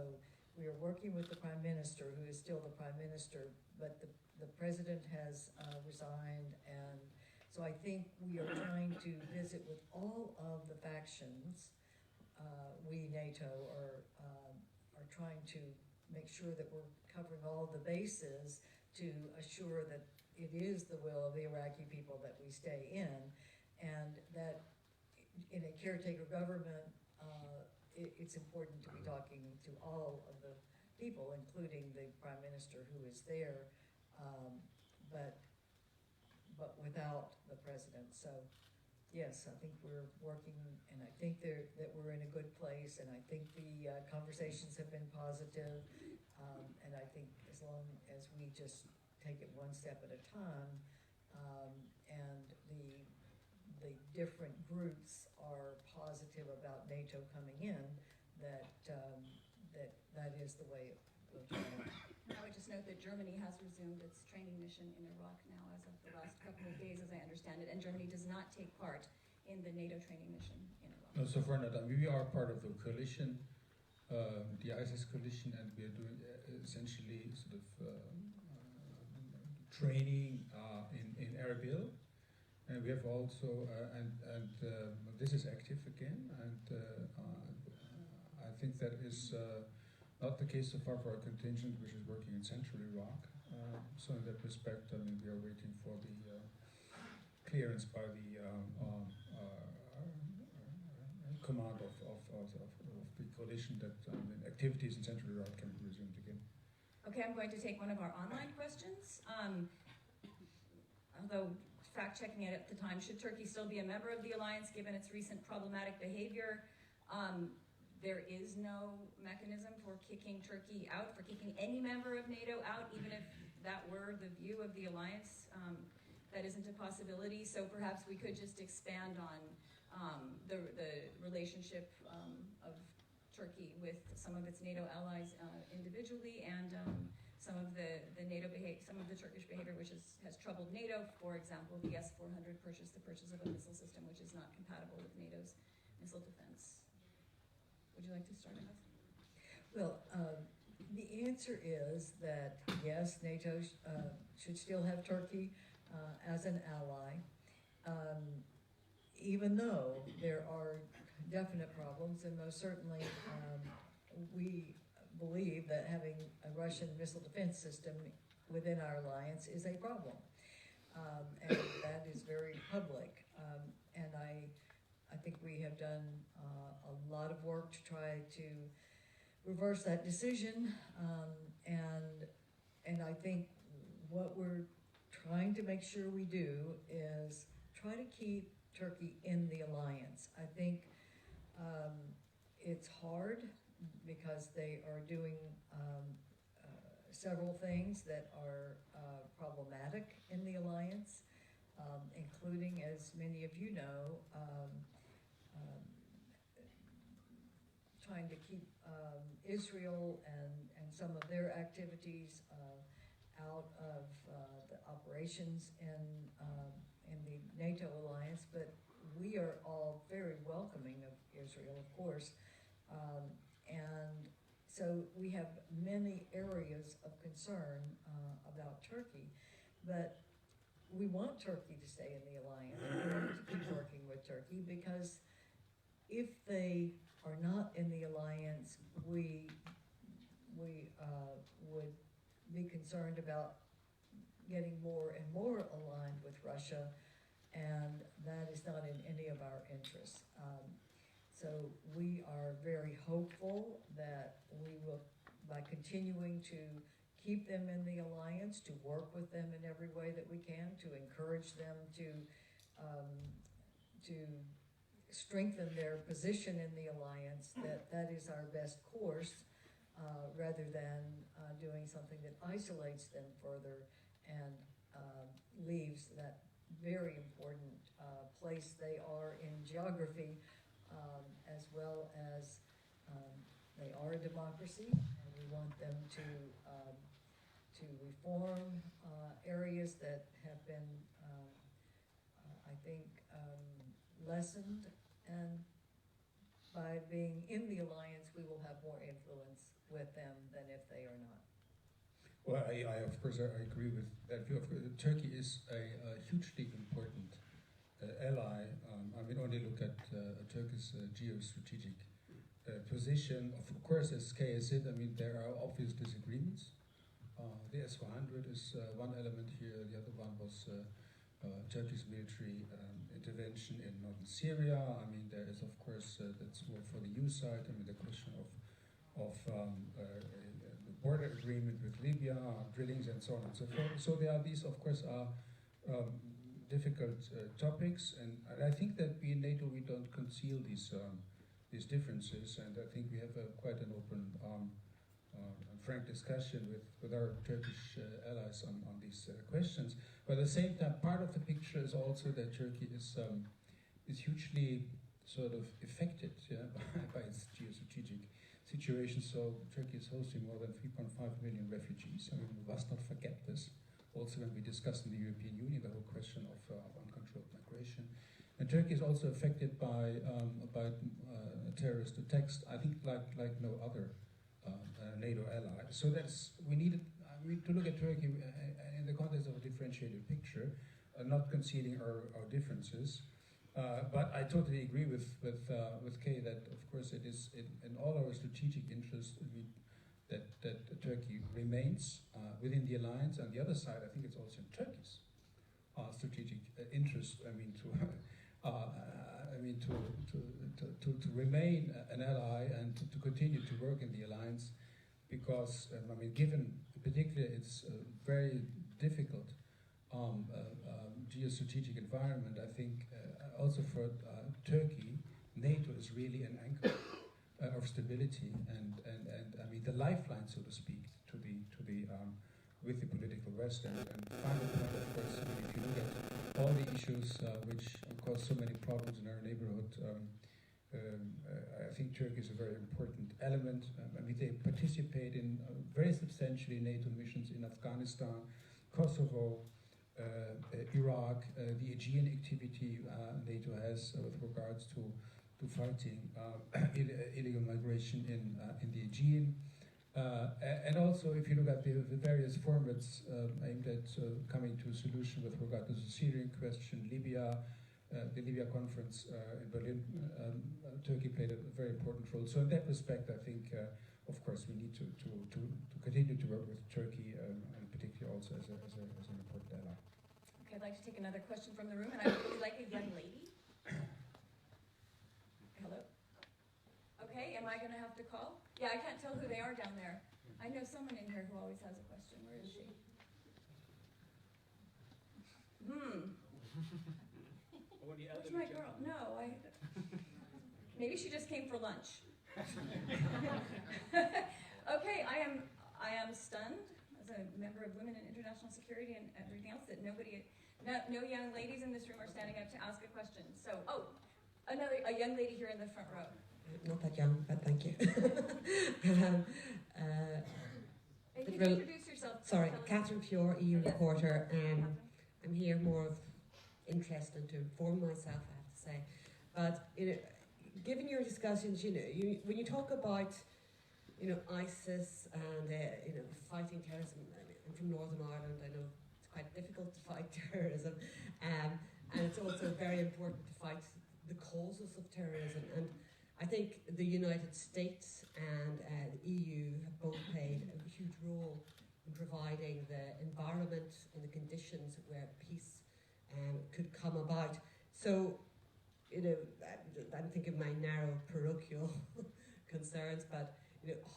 we are working with the Prime Minister, who is still the Prime Minister, but the President has resigned, and so I think we are trying to visit with all of the factions. We, NATO, are trying to make sure that we're covering all the bases to assure that it is the will of the Iraqi people that we stay in, and that in a caretaker government, it's important to be talking to all of the people, including the Prime Minister who is there, but without the President. So yes, I think we're working, and I think that we're in a good place, and I think the conversations have been positive, and I think as long as we just take it one step at a time, and the different groups are positive about NATO coming in, that is the way it will turn out. I would just note that Germany has resumed its training mission in Iraq now as of the last couple of days, as I understand it, and Germany does not take part in the NATO training mission in Iraq. No, so far not. We are part of the coalition, the ISIS coalition, and we are doing essentially sort of training in Erbil. And we have also, this is active again, and I think that is not the case so far for our contingent, which is working in central Iraq. So in that respect, I mean, we are waiting for the clearance by the command of the coalition that activities in central Iraq can be resumed again. Okay, I'm going to take one of our online questions. Although fact-checking it at the time, should Turkey still be a member of the alliance given its recent problematic behavior? There is no mechanism for kicking Turkey out, for kicking any member of NATO out, even if that were the view of the alliance. That isn't a possibility, so perhaps we could just expand on the relationship of Turkey with some of its NATO allies individually, and some of the Turkish behavior which has troubled NATO. For example, the S-400 purchase, the purchase of a missile system which is not compatible with NATO's missile defense. Would you like to start us? Well, the answer is that yes, NATO should still have Turkey as an ally, even though there are definite problems, and most certainly we believe that having a Russian missile defense system within our alliance is a problem, and that is very public. And I think we have done a lot of work to try to reverse that decision, and I think what we're trying to make sure we do is try to keep Turkey in the alliance. I think it's hard because they are doing several things that are problematic in the alliance, including, as many of you know, trying to keep Israel and some of their activities out of the operations in the NATO alliance, but we are all very welcoming of Israel, of course, and so we have many areas of concern about Turkey, but we want Turkey to stay in the alliance. We want to keep working with Turkey because if they are not in the alliance, we would be concerned about getting more and more aligned with Russia, and that is not in any of our interests. So we are very hopeful that we will, by continuing to keep them in the alliance, to work with them in every way that we can, to encourage them to strengthen their position in the alliance, that is our best course, rather than doing something that isolates them further and leaves that very important place they are in geography, as well as they are a democracy, and we want them to reform areas that have been, I think, lessened, and by being in the alliance, we will have more influence with them than if they are not. Well, I of course, I agree with that view. Of course, Turkey is a hugely important ally. I mean, only look at Turkey's geostrategic position. Of course, as Kay said, I mean, there are obvious disagreements. The S-400 is one element here. The other one was Turkey's military intervention in northern Syria. I mean, there is, of course, that's more for the EU side. I mean, the question of the border agreement with Libya, drillings, and so on and so forth. So there are these, of course, are difficult topics, and I think that we in NATO, we don't conceal these differences, and I think we have quite an open and frank discussion with our Turkish allies on these questions. But at the same time, part of the picture is also that Turkey is hugely sort of affected, yeah, by its geostrategic situation. So Turkey is hosting more than 3.5 million refugees. I mean, we must not forget this. Also, when we discuss in the European Union the whole question of uncontrolled migration, and Turkey is also affected by terrorist attacks. I think like no other NATO ally. So we need to look at Turkey in the context of a differentiated picture, not concealing our differences. But I totally agree with Kay that, of course, it is in all our strategic interests that Turkey remains within the alliance. On the other side, I think it's also in Turkey's strategic interest. I mean, to remain an ally and to continue to work in the alliance, because I mean, given particularly its very difficult geostrategic environment, I think also for Turkey, NATO is really an anchor of stability and I mean the lifeline, so to speak, to the with the political West. And final point, of course, I mean, if you look at all the issues which cause so many problems in our neighborhood, I think Turkey is a very important element. I mean, they participate in very substantially NATO missions in Afghanistan, Kosovo, Iraq, the Aegean activity NATO has with regards to fighting illegal migration in the Aegean. And also, if you look at the various formats aimed at coming to a solution with regard to the Syrian question, Libya, the Libya conference in Berlin, Turkey played a very important role. So in that respect, I think, of course, we need to continue to work with Turkey, and particularly also as an important ally. Okay, I'd like to take another question from the room, and I would really like a young lady. Hello? Okay, am I going to have to call? Yeah, I can't tell who they are down there. I know someone in here who always has a question. Where is she? Where's my girl? No, maybe she just came for lunch. Okay, I am stunned as a member of Women in International Security and everything else that no young ladies in this room are standing up to ask a question. So, a young lady here in the front row. Not that young, but thank you. Can you introduce yourself? Sorry, Catherine Fiore, EU reporter. I'm here more of interest and to inform myself, I have to say. But given your discussions, when you talk about ISIS and fighting terrorism, I'm from Northern Ireland. I know it's quite difficult to fight terrorism, and it's also very important to fight the causes of terrorism. And I think the United States and the EU have both played a huge role in providing the environment and the conditions where peace could come about. So, I'm thinking of my narrow parochial concerns, but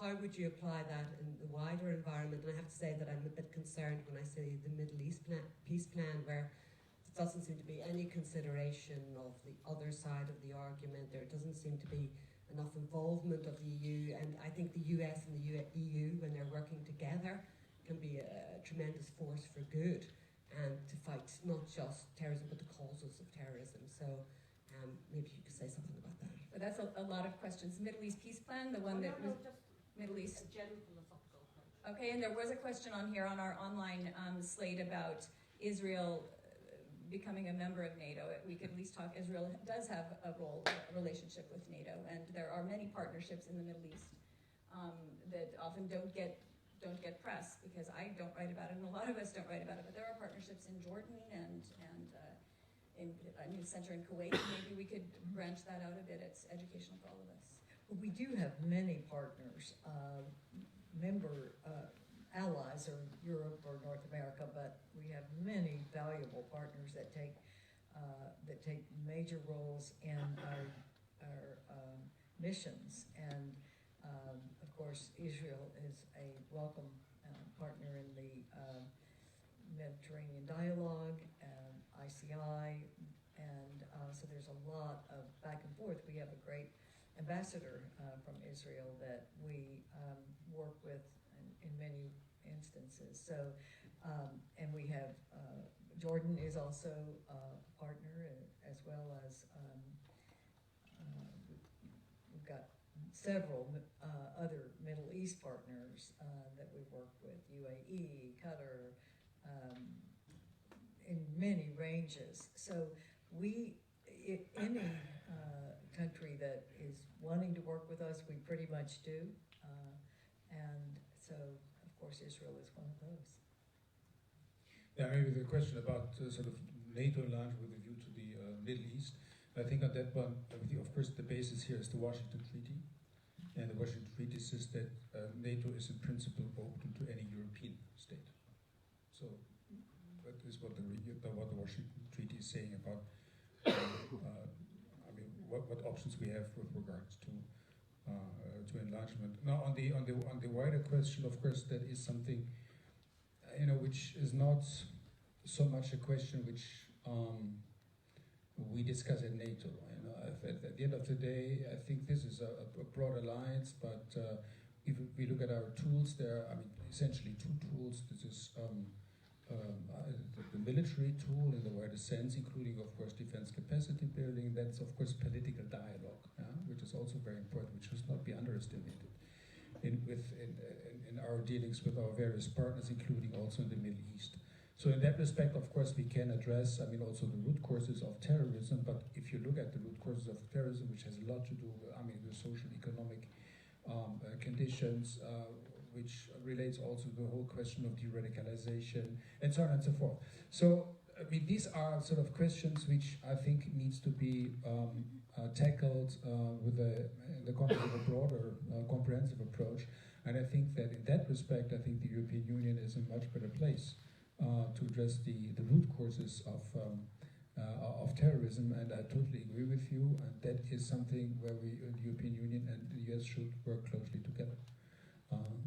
how would you apply that in the wider environment? And I have to say that I'm a bit concerned when I see the Middle East peace plan, where there doesn't seem to be any consideration of the other side of the argument. There doesn't seem to be enough involvement of the EU, and I think the US and the EU, when they're working together, can be a tremendous force for good and to fight not just terrorism but the causes of terrorism. So maybe you could say something about that. But that's a lot of questions. Middle East peace plan, the one that was Middle East. A general philosophical approach. Okay, and there was a question on here on our online slate about Israel becoming a member of NATO. We could at least talk. Israel does have a relationship with NATO, and there are many partnerships in the Middle East that often don't get press because I don't write about it, and a lot of us don't write about it. But there are partnerships in Jordan and in a new center in Kuwait. Maybe we could branch that out a bit. It's educational for all of us. Well, we do have many partners, member allies or Europe or North America, but we have many valuable partners that take major roles in our missions. And of course, Israel is a welcome partner in the Mediterranean Dialogue, ICI, and so there's a lot of back and forth. We have a great ambassador from Israel that we work with in many instances. So, and we have Jordan is also a partner, as well as we've got several other Middle East partners that we work with, UAE, Qatar, in many ranges. So any country that is wanting to work with us, we pretty much do. And so, of course, Israel is one of those. Yeah, maybe the question about sort of NATO enlargement with a view to the Middle East. I think on that one, of course, the basis here is the Washington Treaty. And the Washington Treaty says that NATO is in principle open to any European state. So that is what the Washington Treaty is saying about what options we have with regards to enlargement. Now, on the wider question, of course, that is something which is not so much a question which we discuss at NATO. At the end of the day, I think this is a broad alliance, but if we look at our tools, there are essentially two tools. This is the military tool in the wider sense, including, of course, defense capacity building. That's, of course, political dialogue, which is also very important, which should not be underestimated in our dealings with our various partners, including also in the Middle East. So in that respect, of course, we can address, also the root causes of terrorism, but if you look at the root causes of terrorism, which has a lot to do with, the social, economic conditions, which relates also to the whole question of de-radicalization, and so on and so forth. So, these are sort of questions which I think needs to be tackled in the context of a broader, comprehensive approach. And I think that in that respect, I think the European Union is in a much better place to address the root causes of terrorism. And I totally agree with you. And that is something where the European Union and the US should work closely together.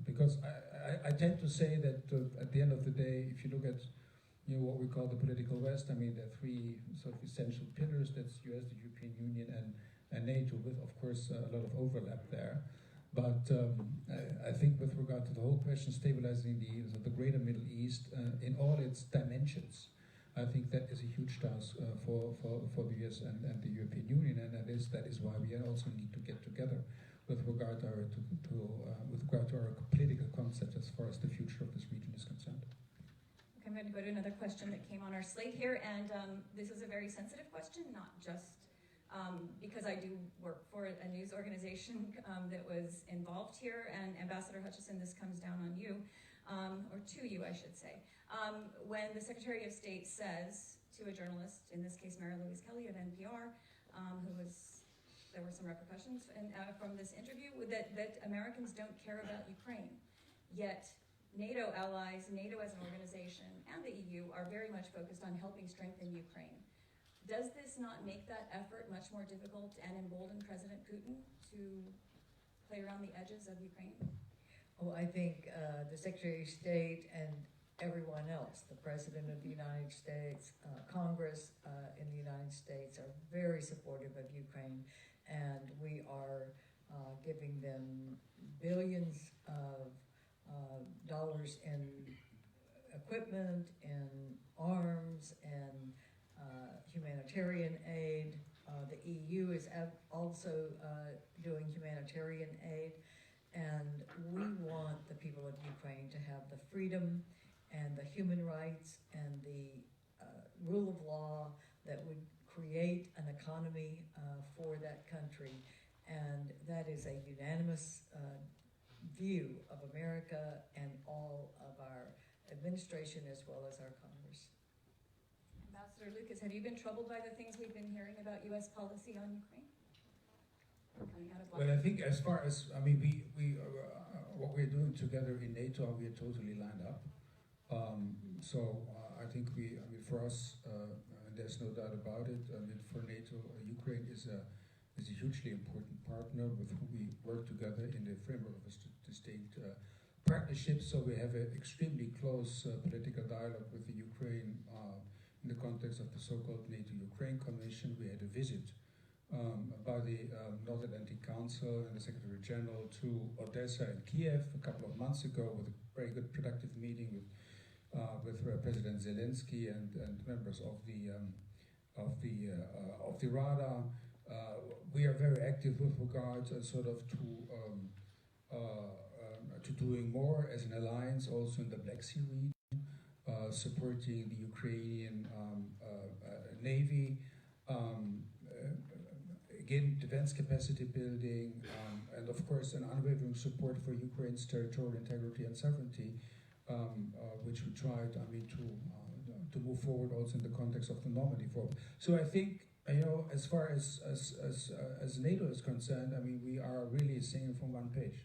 Because I tend to say that at the end of the day, if you look at what we call the political West. I mean, there are three sort of essential pillars. That's US, the European Union, and NATO, with, of course, a lot of overlap there. But I think with regard to the whole question, stabilizing the greater Middle East in all its dimensions, I think that is a huge task for the US and the European Union, and that is why we also need to get together with regard to our political concept as far as the future of this region is concerned. Okay, I'm going to go to another question that came on our slate here, and this is a very sensitive question, not just because I do work for a news organization that was involved here, and Ambassador Hutchison, this comes down on you, or to you, I should say. When the Secretary of State says to a journalist, in this case Mary Louise Kelly at NPR, there were some repercussions from this interview, that Americans don't care about Ukraine, yet NATO allies, NATO as an organization, and the EU are very much focused on helping strengthen Ukraine. Does this not make that effort much more difficult and embolden President Putin to play around the edges of Ukraine? Well, I think the Secretary of State and everyone else, the President of the United States, Congress in the United States, are very supportive of Ukraine, and we are giving them billions of dollars in equipment, in arms, and humanitarian aid. The EU is also doing humanitarian aid, and we want the people of Ukraine to have the freedom and the human rights and the rule of law that would create an economy for that country, and that is a unanimous view of America and all of our administration as well as our Congress. Ambassador Lucas, have you been troubled by the things we've been hearing about U.S. policy on Ukraine? Coming out of Well, I think as far as, I mean, what we're doing together in NATO, we are totally lined up. I think for us, there's no doubt about it. I mean, for NATO, Ukraine is a hugely important partner with whom we work together in the framework of the state partnership. So we have an extremely close political dialogue with the Ukraine in the context of the so-called NATO-Ukraine Commission. We had a visit by the North Atlantic Council and the Secretary General to Odessa and Kiev a couple of months ago, with a very good productive meeting with President Zelensky and members of the Rada. We are very active with regard to doing more as an alliance, also in the Black Sea region, supporting the Ukrainian Navy. Again, defense capacity building, and of course an unwavering support for Ukraine's territorial integrity and sovereignty, which we tried, to move forward also in the context of the Normandy Forum. So I think, as far as NATO is concerned, we are really singing from one page.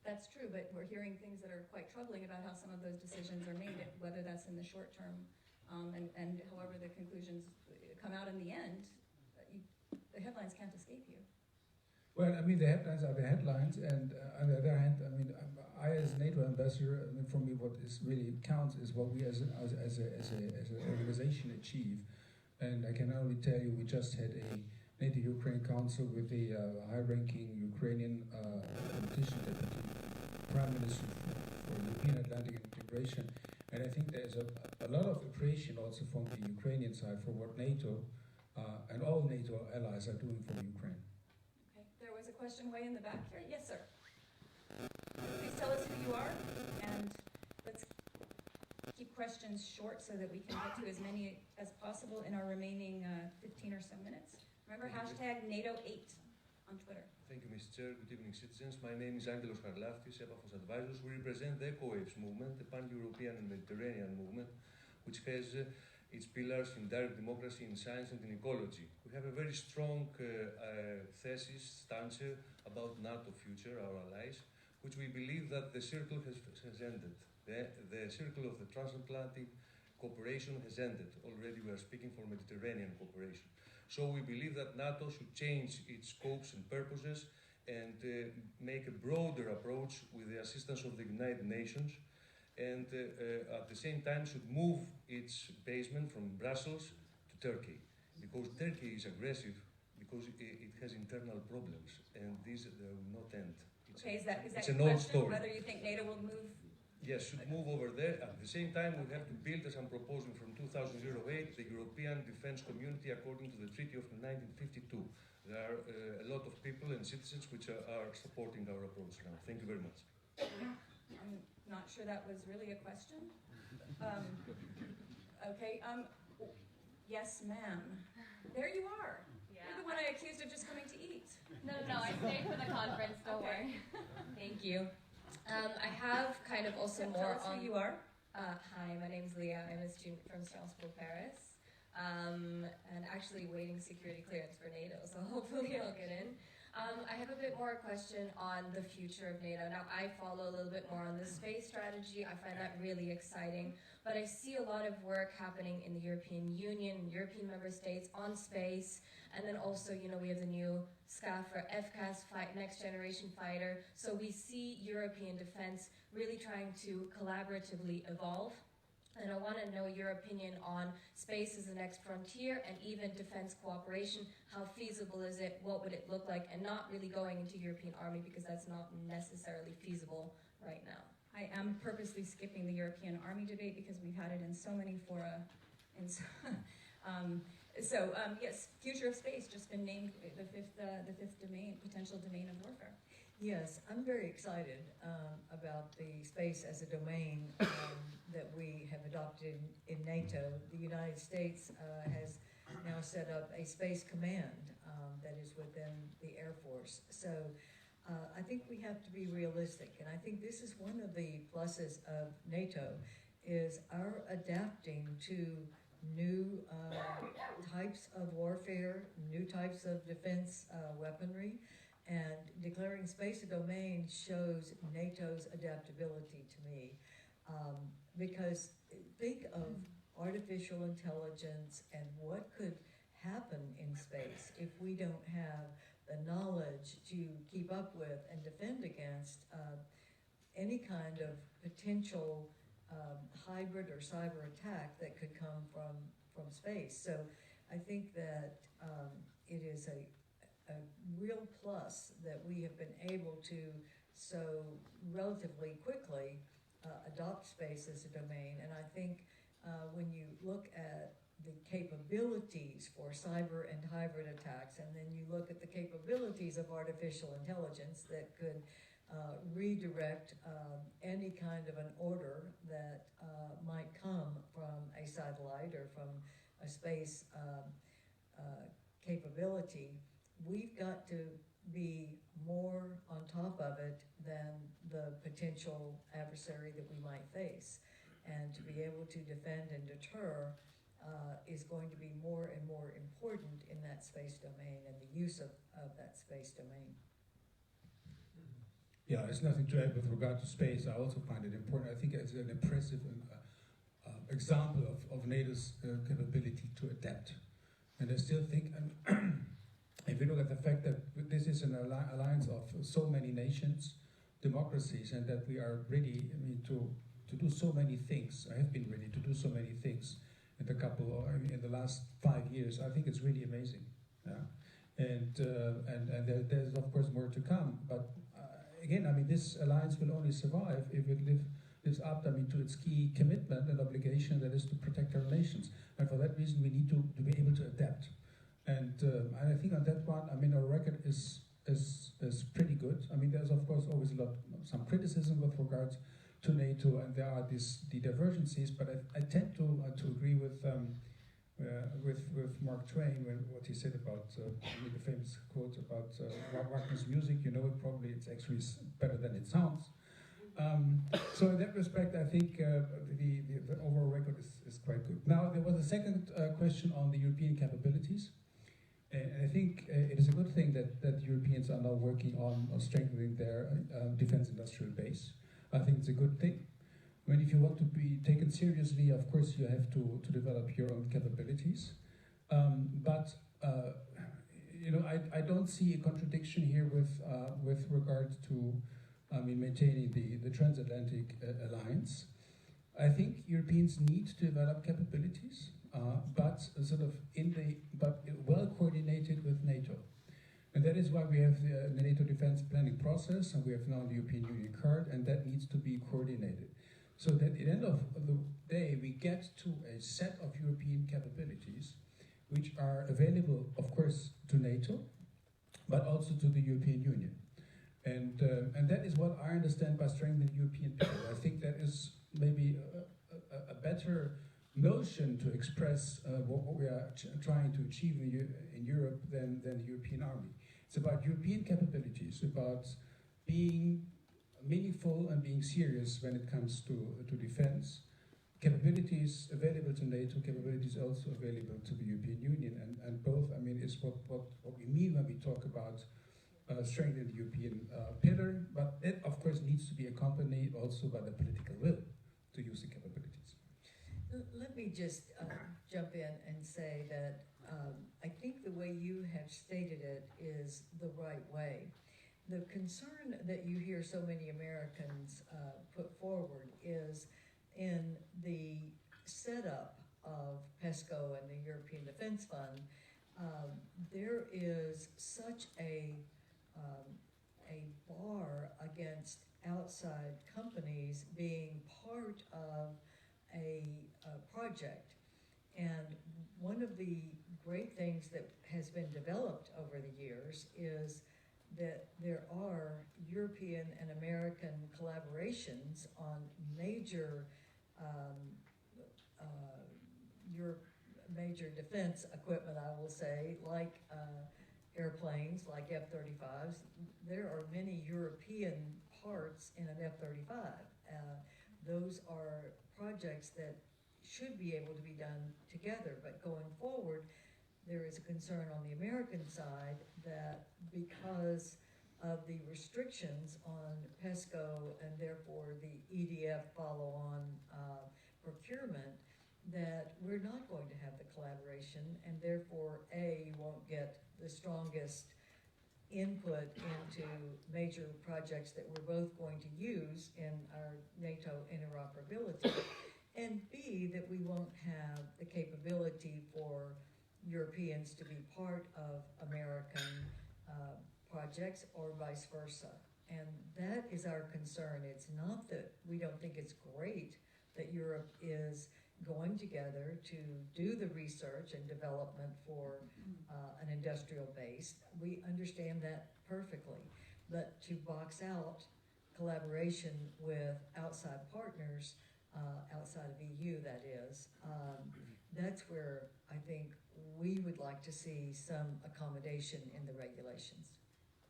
That's true, but we're hearing things that are quite troubling about how some of those decisions are made, whether that's in the short term, and however the conclusions come out in the end. The headlines can't escape you. Well, the headlines are the headlines, and on the other hand, I as NATO ambassador, for me, what is really counts is what we as an organization achieve. And I can only tell you, we just had a NATO-Ukraine Council with the high-ranking Ukrainian competition deputy prime minister for European Atlantic integration, and I think there's a lot of appreciation also from the Ukrainian side for what NATO and all NATO allies are doing for Ukraine. Okay, there was a question way in the back here. Yes, sir. Please tell us who you are, and let's keep questions short so that we can get to as many as possible in our remaining 15 or so minutes. Remember, #NATO8 on Twitter. Thank you, Mr. Chair. Good evening, citizens. My name is Angelos Harlaftis, Epafos Advisors. We represent the EcoWaves movement, the pan-European and Mediterranean movement, which has its pillars in direct democracy, in science, and in ecology. We have a very strong thesis, stance about NATO future, our allies, which we believe that the circle has ended. The circle of the transatlantic cooperation has ended. Already we are speaking for Mediterranean cooperation. So we believe that NATO should change its scopes and purposes and make a broader approach with the assistance of the United Nations and at the same time should move its basement from Brussels to Turkey, because Turkey is aggressive, because it has internal problems, and these will not end. Okay, is that it's your an old question, story. whether you think NATO will move? Yes, should move over there. At the same time, we have to build, as I'm proposing from 2008, the European Defence Community according to the Treaty of 1952. There are a lot of people and citizens which are supporting our approach now. Thank you very much. I'm not sure that was really a question. Okay, yes, ma'am. There you are. Yeah. You're the one I accused of just coming to eat. No, I stayed for the conference, don't worry. Thank you. I have kind of also Tell more us on... who you are. Hi, my name's Leah. I'm a student from Strasbourg, Paris. And actually waiting security clearance for NATO, so hopefully I'll get in. I have a bit more question on the future of NATO. Now, I follow a little bit more on the space strategy. I find that really exciting. But I see a lot of work happening in the European Union, European member states on space. And then also, you know, we have the new SCAF or FCAS, Next Generation Fighter. So we see European defense really trying to collaboratively evolve. And I want to know your opinion on space as the next frontier and even defense cooperation. How feasible is it? What would it look like? And not really going into European army, because that's not necessarily feasible right now. I am purposely skipping the European Army debate because we've had it in so many fora. And so, yes, future of space just been named the fifth domain, potential domain of warfare. Yes, I'm very excited about the space as a domain that we have adopted in NATO. The United States has now set up a space command that is within the Air Force. So I think we have to be realistic, and I think this is one of the pluses of NATO, is our adapting to new types of warfare, new types of defense weaponry. And declaring space a domain shows NATO's adaptability to me. Because think of artificial intelligence and what could happen in space if we don't have the knowledge to keep up with and defend against any kind of potential hybrid or cyber attack that could come from space. So I think that it is a real plus that we have been able to so relatively quickly adopt space as a domain. And I think when you look at the capabilities for cyber and hybrid attacks, and then you look at the capabilities of artificial intelligence that could redirect any kind of an order that might come from a satellite or from a space capability, we've got to be more on top of it than the potential adversary that we might face. And to be able to defend and deter is going to be more and more important in that space domain and the use of that space domain. Yeah, there's nothing to add with regard to space. I also find it important. I think it's an impressive example of NATO's capability to adapt. And I still think, if you look at the fact that this is an alliance of so many nations, democracies, and that we are ready, to do so many things. I have been ready to do so many things in the last 5 years. I think it's really amazing. Yeah? And there's of course more to come. But again, this alliance will only survive if it lives up, to its key commitment and obligation, that is to protect our nations. And for that reason, we need to be able to adapt. And I think on that one, our record is pretty good. There's of course always some criticism with regards to NATO, and there are the divergencies. But I tend to agree with Mark Twain when what he said about the famous quote about Wagner's music. You know it probably. It's actually better than it sounds. So in that respect, I think the overall record is quite good. Now there was a second question on the European capabilities. And I think it is a good thing that Europeans are now working on strengthening their defense industrial base. I think it's a good thing. If you want to be taken seriously, of course you have to develop your own capabilities. But I don't see a contradiction here with regard to maintaining the Transatlantic alliance. I think Europeans need to develop capabilities, but well coordinated with NATO. And that is why we have the NATO defense planning process, and we have now the European Union card, and that needs to be coordinated. So that at the end of the day, we get to a set of European capabilities which are available, of course, to NATO, but also to the European Union. And that is what I understand by strengthening the European people. I think that is maybe a better notion to express what we are trying to achieve in Europe than the European army. It's about European capabilities, about being meaningful and being serious when it comes to defense. Capabilities available to NATO, capabilities also available to the European Union, and both, I mean, is what we mean when we talk about strengthening the European pillar, but it, of course, needs to be accompanied also by the political will to use the capabilities. Let me just jump in and say that I think the way you have stated it is the right way. The concern that you hear so many Americans put forward is in the setup of PESCO and the European Defense Fund, there is such a bar against outside companies being part of a project. And one of the great things that has been developed over the years is that there are European and American collaborations on major major defense equipment, I will say, like airplanes, like F-35s. There are many European parts in an F-35. Those are projects that should be able to be done together, but going forward, there is a concern on the American side that because of the restrictions on PESCO and therefore the EDF follow-on procurement, that we're not going to have the collaboration, and therefore, A, you won't get the strongest input into major projects that we're both going to use in our NATO interoperability, and B, that we won't have the capability for Europeans to be part of American projects or vice versa. And that is our concern. It's not that we don't think it's great that Europe is going together to do the research and development for an industrial base. We understand that perfectly. But to box out collaboration with outside partners, outside of EU that is, that's where I think we would like to see some accommodation in the regulations.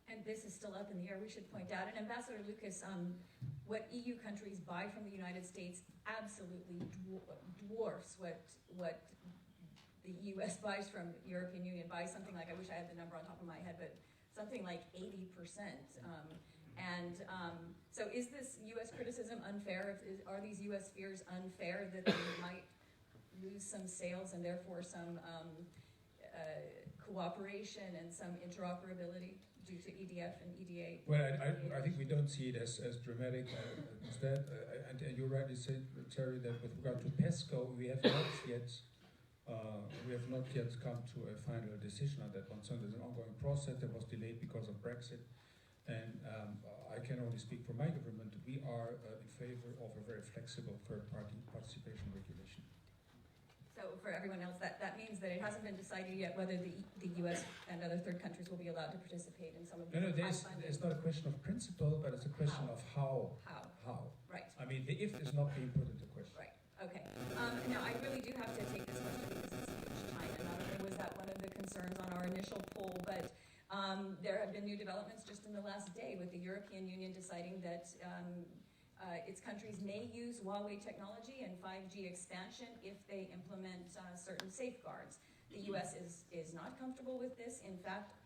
And this is still up in the air, we should point out. And Ambassador Lucas, what EU countries buy from the United States absolutely dwarfs what the US buys from the European Union by something like, I wish I had the number on top of my head, but something like 80%. So is this US criticism unfair? Are these US fears unfair that they might lose some sales and therefore some cooperation and some interoperability due to EDF and EDA? Well, I think we don't see it as dramatic as that. And you rightly said, Terry, that with regard to PESCO, we have not yet come to a final decision on that one. So there's an ongoing process that was delayed because of Brexit. And I can only speak for my government. We are in favor of a very flexible third-party participation regulation. So for everyone else, that means that it hasn't been decided yet whether the U.S. and other third countries will be allowed to participate in some of these. No, it's not a question of principle, but it's a question of how. How. Right. I mean, the if is not being put into question. Right. Okay. Now, I really do have to take this question because it's huge time, and not only was that one of the concerns on our initial poll, but there have been new developments just in the last day with the European Union deciding that its countries may use Huawei technology and 5G expansion if they implement certain safeguards. The U.S. is not comfortable with this. In fact,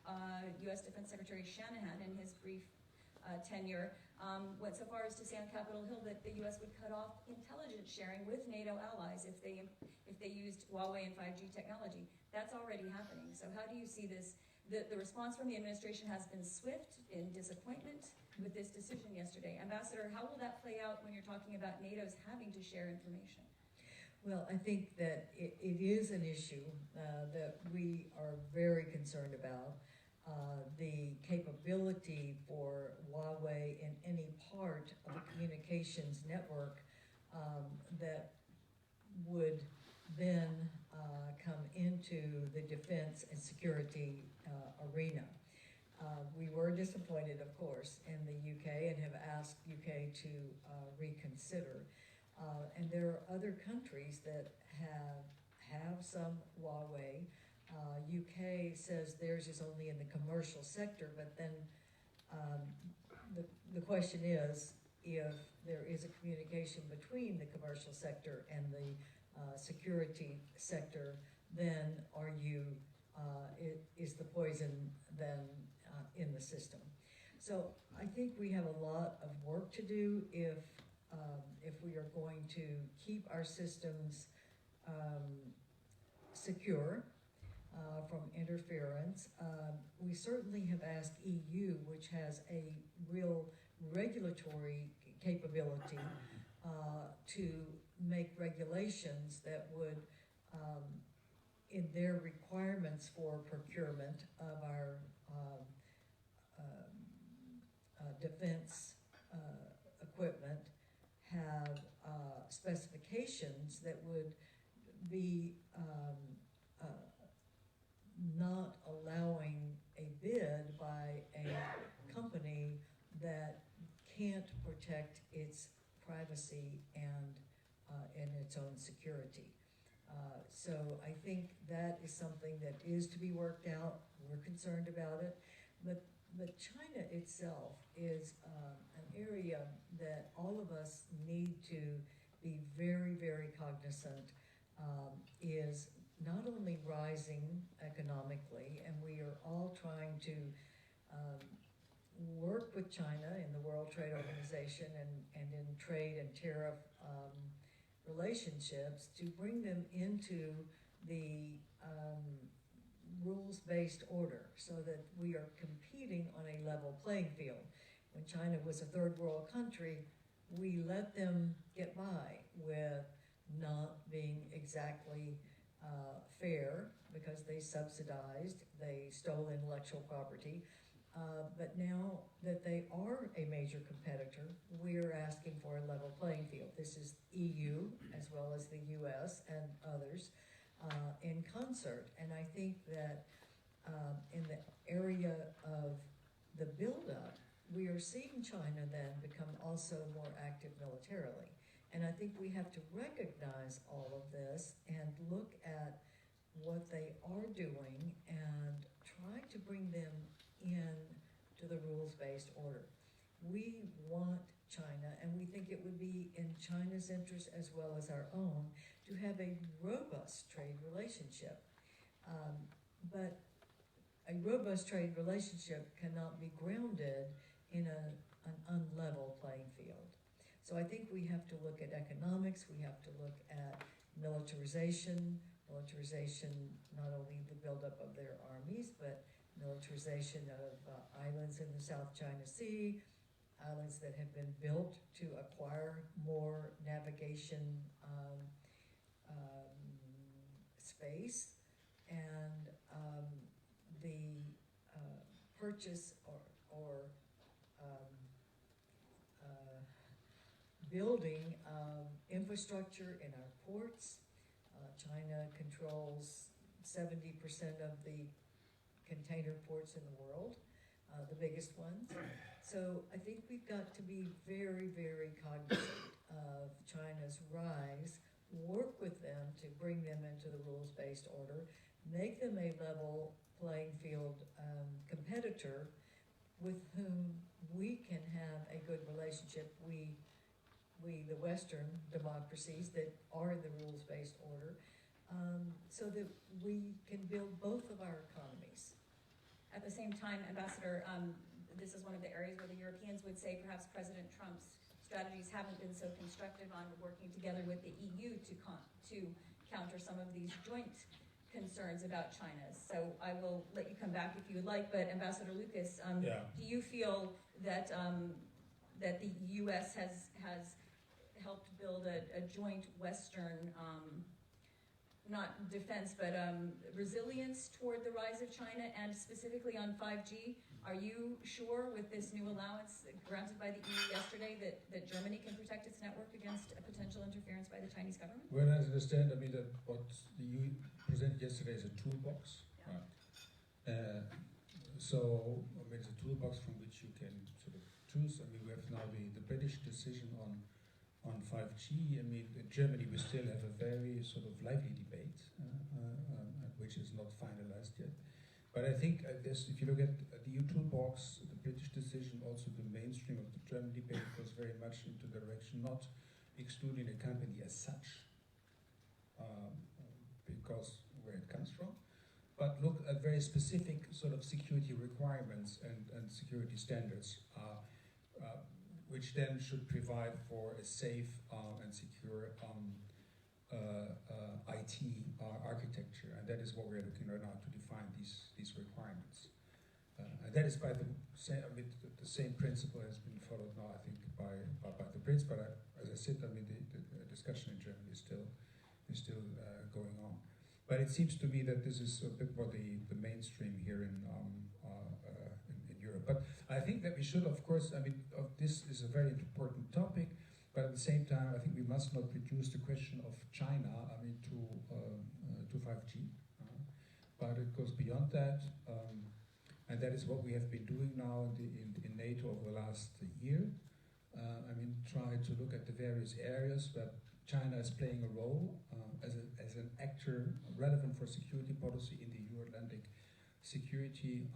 U.S. Defense Secretary Shanahan, in his brief tenure, went so far as to say on Capitol Hill that the U.S. would cut off intelligence sharing with NATO allies if they used Huawei and 5G technology. That's already happening. So how do you see this? The response from the administration has been swift in disappointment. with this decision yesterday. Ambassador, how will that play out when you're talking about NATO's having to share information? Well, I think that it is an issue that we are very concerned about. The capability for Huawei in any part of the communications network that would then come into the defense and security arena. We were disappointed, of course, in the UK and have asked UK to reconsider. And there are other countries that have some Huawei. UK says theirs is only in the commercial sector, but then the question is, if there is a communication between the commercial sector and the security sector, then is the poison then in the system? So I think we have a lot of work to do if we are going to keep our systems secure from interference. We certainly have asked EU, which has a real regulatory capability, to make regulations that would, in their requirements for procurement of our defense equipment, have specifications that would be not allowing a bid by a company that can't protect its privacy and its own security. So I think that is something that is to be worked out. We're concerned about it, but China itself is an area that all of us need to be very, very cognizant is not only rising economically, and we are all trying to work with China in the World Trade Organization and in trade and tariff relationships to bring them into the rules-based order so that we are competing on a level playing field. When China was a third world country, we let them get by with not being exactly fair because they subsidized, they stole intellectual property. But now that they are a major competitor, we're asking for a level playing field. This is EU as well as the US and others in concert. And I think that in the area of the buildup, we are seeing China then become also more active militarily. And I think we have to recognize all of this and look at what they are doing and try to bring them in to the rules-based order. We want China, and we think it would be in China's interest as well as our own, to have a robust trade relationship. But a robust trade relationship cannot be grounded in an unlevel playing field. So I think we have to look at economics, we have to look at militarization, not only the buildup of their armies, but militarization of islands in the South China Sea, islands that have been built to acquire more navigation space, and the purchase or building infrastructure in our ports. China controls 70% of the container ports in the world, the biggest ones. So I think we've got to be very, very cognizant of China's rise, work with them to bring them into the rules-based order, make them a level playing field competitor with whom we can have a good relationship. We, the Western democracies that are in the rules-based order, so that we can build both of our economies. At the same time, Ambassador, this is one of the areas where the Europeans would say perhaps President Trump's strategies haven't been so constructive on working together with the EU to counter some of these joint concerns about China. So I will let you come back if you would like, but Ambassador Lucas, do you feel that that the U.S. has helped build a joint Western, not defense, but resilience toward the rise of China, and specifically on 5G? Are you sure with this new allowance granted by the EU yesterday that Germany can protect its network against a potential interference by the Chinese government? Well, as I understand, that what the EU presented yesterday is a toolbox. Yeah. Right? So it's a toolbox from which you can sort of choose. We have now the British decision on 5G. In Germany we still have a very sort of lively debate, which is not finalized yet. But I think if you look at the EU toolbox, the British decision, also the mainstream of the German debate goes very much into the direction not excluding a company as such, because where it comes from, but look at very specific sort of security requirements and security standards, which then should provide for a safe and secure IT architecture, and that is what we're looking right now to define these requirements. And that is by the same principle has been followed now, I think, by the Brits. But as I said, the discussion in Germany is still going on. But it seems to me that this is a bit more the mainstream here in Europe. But I think that we should, of course, this is a very important topic. But at the same time, I think we must not reduce the question of China, to 5G. But it goes beyond that, and that is what we have been doing now in NATO over the last year. Try to look at the various areas where China is playing a role as an actor relevant for security policy in the Euro-Atlantic security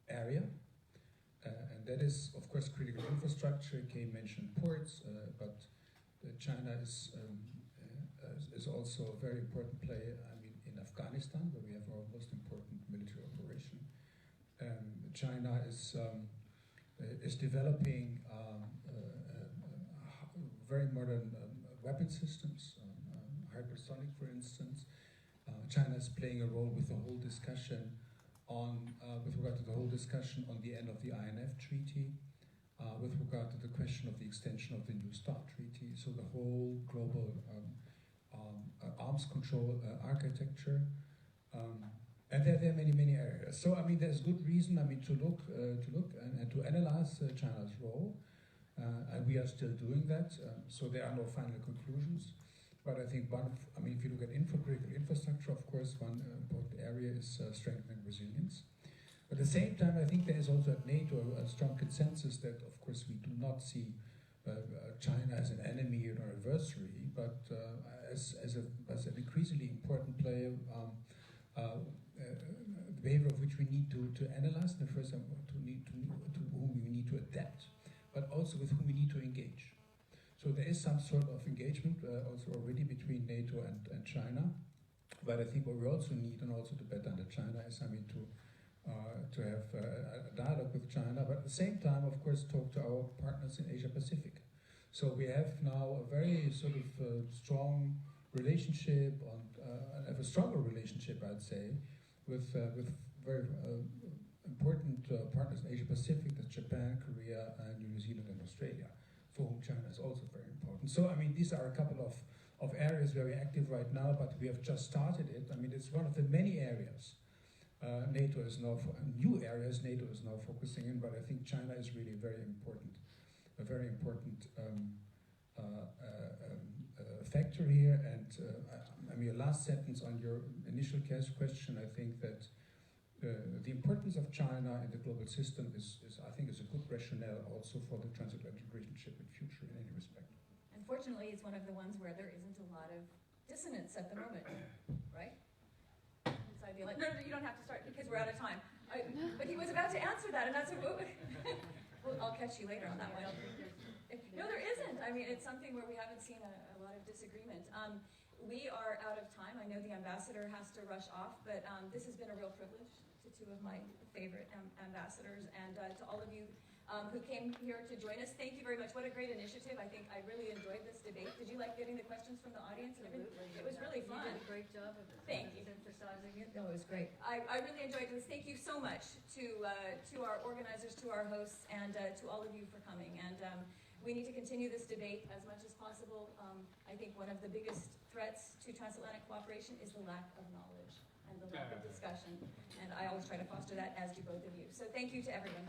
area. And that is, of course, critical infrastructure. Kay mentioned ports, but China is also a very important player. In Afghanistan, where we have our most important military operation. China is developing very modern weapon systems, hypersonic, for instance. China is playing a role with the whole discussion with regard to the whole discussion on the end of the INF Treaty, with regard to the question of the extension of the New START Treaty, so the whole global arms control architecture, and there are many areas. So there's good reason to look and to analyze China's role, and we are still doing that. So there are no final conclusions. But I think if you look at critical infrastructure, of course, one important area is strengthening resilience. At the same time, I think there is also at NATO a strong consensus that, of course, we do not see China as an enemy or an adversary, but as an increasingly important player, the behavior of which we need to analyze, and first to whom we need to adapt, but also with whom we need to engage. So there is some sort of engagement also already between NATO and China, but I think what we also need, and also to better understand China, is to have a dialogue with China, but at the same time, of course, talk to our partners in Asia Pacific. So we have now a very sort of strong relationship, and have a stronger relationship, I'd say, with very important partners in Asia Pacific, that's Japan, Korea, and New Zealand and Australia, for whom China is also very important. So these are a couple of areas where we're active right now, but we have just started it. It's one of the many areas NATO is now new areas NATO is now focusing in, but I think China is really a very important factor here. And your last sentence on your initial question, I think that the importance of China in the global system is a good rationale also for the transatlantic relationship in future in any respect. Unfortunately, it's one of the ones where there isn't a lot of dissonance at the moment, right? So I'd be like, no, you don't have to start because we're out of time. But he was about to answer that, and that's well, I'll catch you later on that one. No, there isn't. It's something where we haven't seen a lot of disagreement. We are out of time. I know the ambassador has to rush off, but this has been a real privilege to two of my favorite ambassadors, and to all of you who came here to join us. Thank you very much. What a great initiative. I think I really enjoyed this debate. Did you like getting the questions from the audience? Absolutely. It was really fun. You did a great job of it. Thank you. Emphasizing it. No, it was great. I really enjoyed this. Thank you so much to our organizers, to our hosts, and to all of you for coming. And we need to continue this debate as much as possible. I think one of the biggest threats to transatlantic cooperation is the lack of knowledge and the lack of discussion. And I always try to foster that, as do both of you. So thank you to everyone.